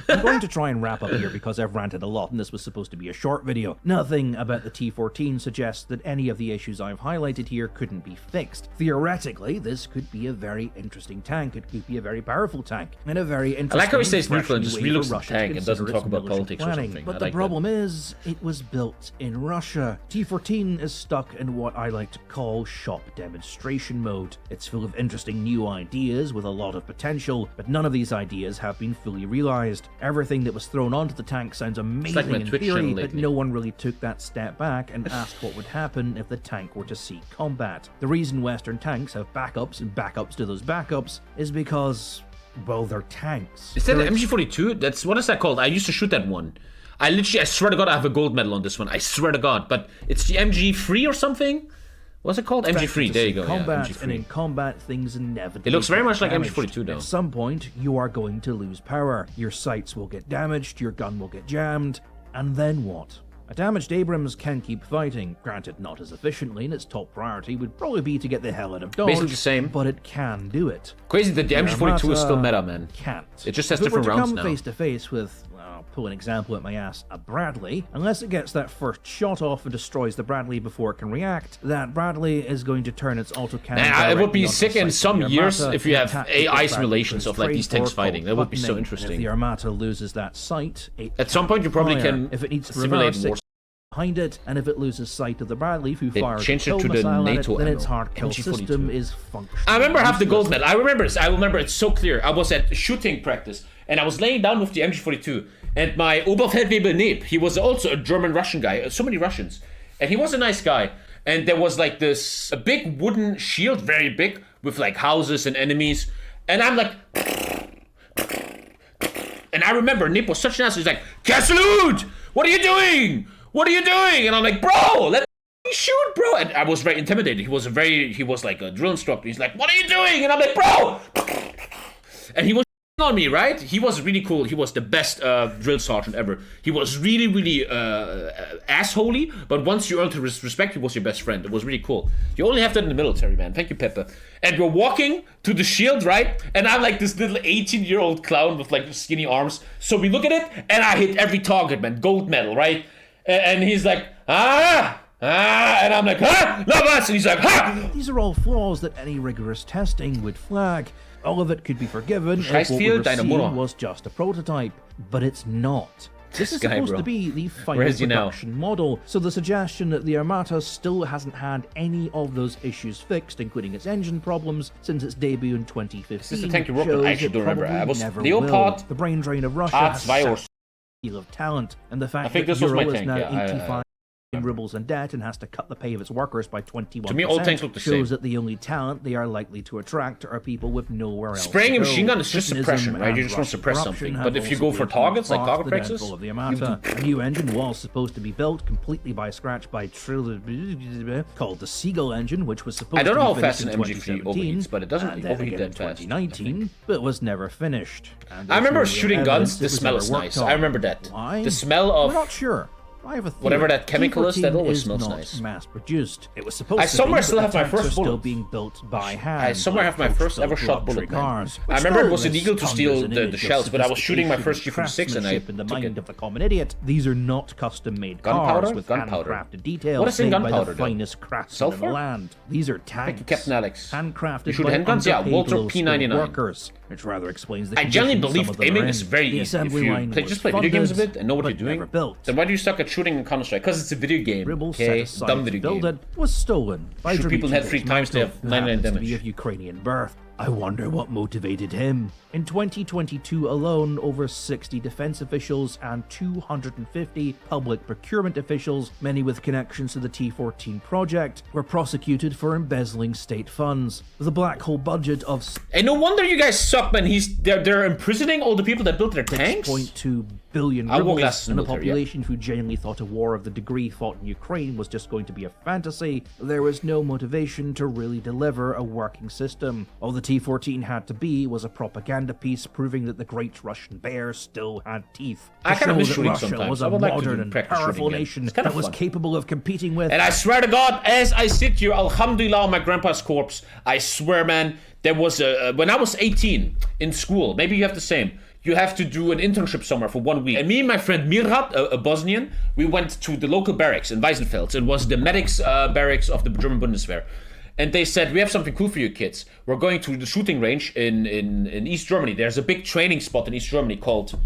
Speaker 2: I'm going to try and wrap up here because I've ranted a lot and this was supposed to be a short video. Nothing about the T-14 suggests that any of the issues I've highlighted here couldn't be fixed. Theoretically, this could be a very interesting tank. It could be a very powerful tank and a very interesting.
Speaker 1: I like how he says neutral and
Speaker 2: fresh
Speaker 1: just
Speaker 2: new way
Speaker 1: relooks
Speaker 2: for
Speaker 1: at the
Speaker 2: Russia to
Speaker 1: tank and doesn't
Speaker 2: consider
Speaker 1: talk
Speaker 2: its
Speaker 1: about
Speaker 2: military
Speaker 1: politics or
Speaker 2: planning.
Speaker 1: something.
Speaker 2: But
Speaker 1: I
Speaker 2: the
Speaker 1: like
Speaker 2: problem is, it was built in Russia. T-14 is stuck in what I like to call shop demonstration mode. It's full of interesting new ideas with a lot of potential, but none of these ideas have been fully realized. Everything that was thrown onto the tank sounds amazing
Speaker 1: my
Speaker 2: in
Speaker 1: Twitch
Speaker 2: theory,
Speaker 1: channel
Speaker 2: but
Speaker 1: lately.
Speaker 2: no one really took that step back and asked what would happen if the tank were to see combat. The reason Western tanks have backups and backups to those backups is because, well, they're tanks.
Speaker 1: Is that
Speaker 2: They're
Speaker 1: an MG42? That's, what is that called? I used to shoot that one. I swear to God, I have a gold medal on this one. I swear to God. But it's the MG3 or something? What's it called? MG3, there you go.
Speaker 2: Combat,
Speaker 1: yeah,
Speaker 2: and in
Speaker 1: MG3.
Speaker 2: combat, things inevitably
Speaker 1: It looks very
Speaker 2: get
Speaker 1: much like
Speaker 2: damaged.
Speaker 1: MG42 though.
Speaker 2: At some point, you are going to lose power. Your sights will get damaged, your gun will get jammed, and then what? A damaged Abrams can keep fighting, granted not as efficiently, and its top priority would probably be to get the hell out of Dodge,
Speaker 1: Basically the same.
Speaker 2: but it can do it.
Speaker 1: Crazy that the MG42 is still
Speaker 2: Armata
Speaker 1: meta, man.
Speaker 2: Can't.
Speaker 1: It just has
Speaker 2: If it were
Speaker 1: different
Speaker 2: to
Speaker 1: rounds
Speaker 2: come
Speaker 1: now.
Speaker 2: face to face with, I'll pull an example at my ass, a Bradley, unless it gets that first shot off and destroys the Bradley before it can react, that Bradley is going to turn its autocannon.
Speaker 1: Nah, it would be
Speaker 2: directly onto
Speaker 1: sick
Speaker 2: the
Speaker 1: in
Speaker 2: sight of
Speaker 1: some
Speaker 2: the
Speaker 1: years
Speaker 2: Armata
Speaker 1: if you
Speaker 2: and
Speaker 1: have
Speaker 2: attack the
Speaker 1: AI
Speaker 2: Bradley
Speaker 1: simulations
Speaker 2: with
Speaker 1: of like these tanks
Speaker 2: trade
Speaker 1: fighting. That would be so
Speaker 2: buttoning.
Speaker 1: interesting.
Speaker 2: If the Armata loses that sight,
Speaker 1: At some point you probably can
Speaker 2: if it needs to
Speaker 1: simulate
Speaker 2: reverse,
Speaker 1: more.
Speaker 2: it behind it, and if it loses sight of the Bradley who
Speaker 1: They
Speaker 2: fires a
Speaker 1: changed it
Speaker 2: kill
Speaker 1: to the
Speaker 2: missile at it,
Speaker 1: NATO
Speaker 2: then its
Speaker 1: ammo,
Speaker 2: hard kill
Speaker 1: MG42.
Speaker 2: system is functional.
Speaker 1: I remember I have the gold
Speaker 2: useless.
Speaker 1: medal. I remember this. I remember it's so clear. I was at shooting practice and I was laying down with the MG42 and my Oberfeldwebel Neb, he was also a German-Russian guy. So many Russians. And he was a nice guy. And there was like this, a big wooden shield, very big, with like houses and enemies. And I'm like... And I remember Neb was such an ass. He's like, Kasselut! What are you doing? What are you doing? And I'm like, bro, let me shoot, bro. And I was very intimidated. He was like a drill instructor. He's like, what are you doing? And I'm like, bro. And he was on me, right? He was really cool. He was the best drill sergeant ever. He was really, really assholey, but once you earned his respect, he was your best friend. It was really cool. You only have that in the military, man. Thank you, Pepper. And we're walking to the shield, right? And I'm like this little 18-year-old clown with like skinny arms. So we look at it, and I hit every target, man. Gold medal, right? And he's like, And I'm like, no, boss! And he's like,
Speaker 2: These are all flaws that any rigorous testing would flag. All of it could be forgiven if what we were seeing was just a prototype, but it's not. This is supposed to be the final production model, so the suggestion that the Armata still hasn't had any of those issues fixed, including its engine problems, since its debut in 2015,
Speaker 1: Is this the tank you worked on? I actually don't remember. I was
Speaker 2: Leopard. The brain drain of Russia has a deal of talent, and the fact that Euro is now 85 rubles in debt and has to cut the pay of its workers by 21%.
Speaker 1: To me, all tanks look the
Speaker 2: shows
Speaker 1: same.
Speaker 2: that the only talent they are likely to attract are people with nowhere else.
Speaker 1: Spraying a
Speaker 2: to go.
Speaker 1: machine gun is just suppression, right? You just want to suppress something. But if you go for targets like target practice,
Speaker 2: of the Armata, a new engine was supposed to be built completely by scratch by called the Seagull engine, which was supposed to be
Speaker 1: I don't know how
Speaker 2: finished
Speaker 1: fast
Speaker 2: in
Speaker 1: an MG3 overheats, but it doesn't overheat that fast.
Speaker 2: 2019, but was never finished.
Speaker 1: I remember shooting guns. The smell is nice. I remember that.
Speaker 2: Why?
Speaker 1: The smell of.
Speaker 2: We're not sure. I have a theory.
Speaker 1: Whatever that chemical is, that always
Speaker 2: T14
Speaker 1: smells
Speaker 2: not
Speaker 1: nice.
Speaker 2: Mass-produced. It was supposed
Speaker 1: I somewhere
Speaker 2: to be,
Speaker 1: still
Speaker 2: but
Speaker 1: have
Speaker 2: the
Speaker 1: my
Speaker 2: tanks
Speaker 1: first
Speaker 2: are still
Speaker 1: bullet.
Speaker 2: being built by hand.
Speaker 1: I somewhere have my first ever shot bullet.
Speaker 2: Cars,
Speaker 1: I remember it was illegal to steal the shells, but I was shooting my first G46 and I
Speaker 2: in the
Speaker 1: took
Speaker 2: mind
Speaker 1: it.
Speaker 2: of the common idiot. These are not custom-made
Speaker 1: Gunpowder?
Speaker 2: cars with
Speaker 1: Gunpowder.
Speaker 2: handcrafted details
Speaker 1: What is in
Speaker 2: made
Speaker 1: gunpowder,
Speaker 2: by the
Speaker 1: though?
Speaker 2: finest craftsmen in the
Speaker 1: Sulfur?
Speaker 2: land. These are tanks.
Speaker 1: Captain Alex.
Speaker 2: Handcrafted
Speaker 1: You shoot
Speaker 2: by
Speaker 1: handguns? Yeah,
Speaker 2: underpaid,
Speaker 1: Walter
Speaker 2: low-skilled
Speaker 1: P99.
Speaker 2: workers, which rather explains the
Speaker 1: I generally
Speaker 2: conditions
Speaker 1: believe
Speaker 2: some of them
Speaker 1: aiming
Speaker 2: are
Speaker 1: is
Speaker 2: in.
Speaker 1: very
Speaker 2: The
Speaker 1: easy. If
Speaker 2: assembly
Speaker 1: you
Speaker 2: line
Speaker 1: play,
Speaker 2: was
Speaker 1: just play video games a
Speaker 2: funded,
Speaker 1: bit and know what
Speaker 2: but
Speaker 1: you're doing,
Speaker 2: never built.
Speaker 1: then why do you suck at shooting in Counter-Strike? Because it's a video game.
Speaker 2: Dribble
Speaker 1: Okay,
Speaker 2: set aside
Speaker 1: dumb
Speaker 2: to
Speaker 1: video
Speaker 2: build
Speaker 1: game.
Speaker 2: it was stolen by
Speaker 1: Shoot people in the head 3 times, they have
Speaker 2: who
Speaker 1: 99
Speaker 2: happens to
Speaker 1: damage.
Speaker 2: be of Ukrainian birth. I wonder what motivated him. In 2022 alone, over 60 defense officials and 250 public procurement officials, many with connections to the T14 project, were prosecuted for embezzling state funds. The black hole budget of
Speaker 1: And no wonder you guys suck, man. They're imprisoning all the people that built their tanks.
Speaker 2: 6.2 billion
Speaker 1: I won't
Speaker 2: rubles,
Speaker 1: last in
Speaker 2: and
Speaker 1: the
Speaker 2: a
Speaker 1: military, yeah.
Speaker 2: population who genuinely thought a war of the degree fought in Ukraine was just going to be a fantasy. There was no motivation to really deliver a working system. All the T14 had to be was a propaganda piece proving that the Great Russian Bear still had teeth. To
Speaker 1: I kind of
Speaker 2: show
Speaker 1: miss
Speaker 2: that
Speaker 1: shooting
Speaker 2: Russia
Speaker 1: sometimes.
Speaker 2: was
Speaker 1: I
Speaker 2: a
Speaker 1: would like to
Speaker 2: modern
Speaker 1: do
Speaker 2: and
Speaker 1: practice shooting
Speaker 2: powerful
Speaker 1: again.
Speaker 2: nation
Speaker 1: It's kind
Speaker 2: that
Speaker 1: of
Speaker 2: was
Speaker 1: fun.
Speaker 2: capable of competing with.
Speaker 1: And I swear to God, as I sit here, alhamdulillah, on my grandpa's corpse, I swear, man, there was when I was 18 in school, maybe you have the same. You have to do an internship somewhere for 1 week. And me and my friend Mirat, a Bosnian, we went to the local barracks in Weissenfels. It was the medics barracks of the German Bundeswehr. And they said, we have something cool for you kids. We're going to the shooting range in East Germany. There's a big training spot in East Germany called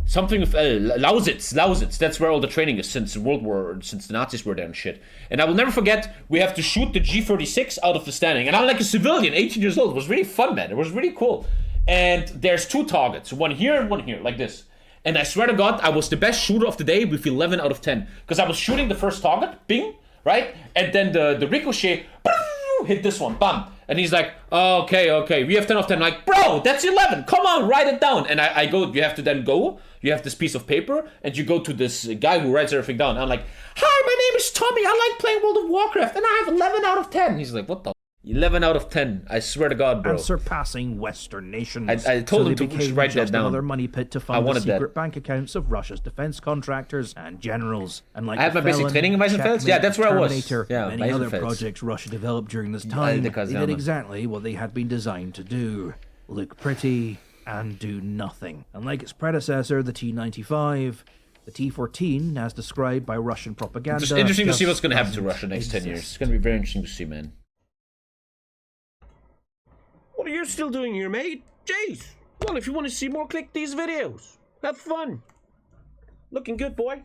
Speaker 1: something with Lausitz. That's where all the training is since the Nazis were there and shit. And I will never forget, we have to shoot the G36 out of the standing. And I'm like a civilian, 18 years old. It was really fun, man. It was really cool. And there's 2 targets, one here and one here, like this. And I swear to God, I was the best shooter of the day with 11 out of 10. Because I was shooting the first target, bing, right? And then the ricochet, hit this one, bam. And he's like, oh, okay, we have 10 of 10. I'm like, bro, that's 11. Come on, write it down. And I go, you have to then go. You have this piece of paper, and you go to this guy who writes everything down. I'm like, hi, my name is Tommy. I like playing World of Warcraft, and I have 11 out of 10. He's like, what the? 11 out of 10. I swear to God, bro.
Speaker 2: And surpassing Western nations.
Speaker 1: I told him to
Speaker 2: became
Speaker 1: write that
Speaker 2: just
Speaker 1: down.
Speaker 2: Another money pit to
Speaker 1: I
Speaker 2: fund the
Speaker 1: wanted that.
Speaker 2: secret bank accounts of Russia's defense contractors and generals. And like
Speaker 1: I had my basic training in Weissenfels? Yeah, that's where I was.
Speaker 2: Terminator,
Speaker 1: Yeah,
Speaker 2: many other
Speaker 1: Weissenfels.
Speaker 2: projects Russia developed during this time, they did exactly what they had been designed to do: look pretty and do nothing. Unlike its predecessor, the T-95. The T-14, as described by Russian propaganda,
Speaker 1: It's interesting to see what's going to happen to
Speaker 2: doesn't
Speaker 1: Russia next 10 years.
Speaker 2: exist.
Speaker 1: It's going to be very interesting to see, man.
Speaker 7: What are you still doing here, mate? Jeez. Well, if you want to see more, click these videos. Have fun. Looking good, boy.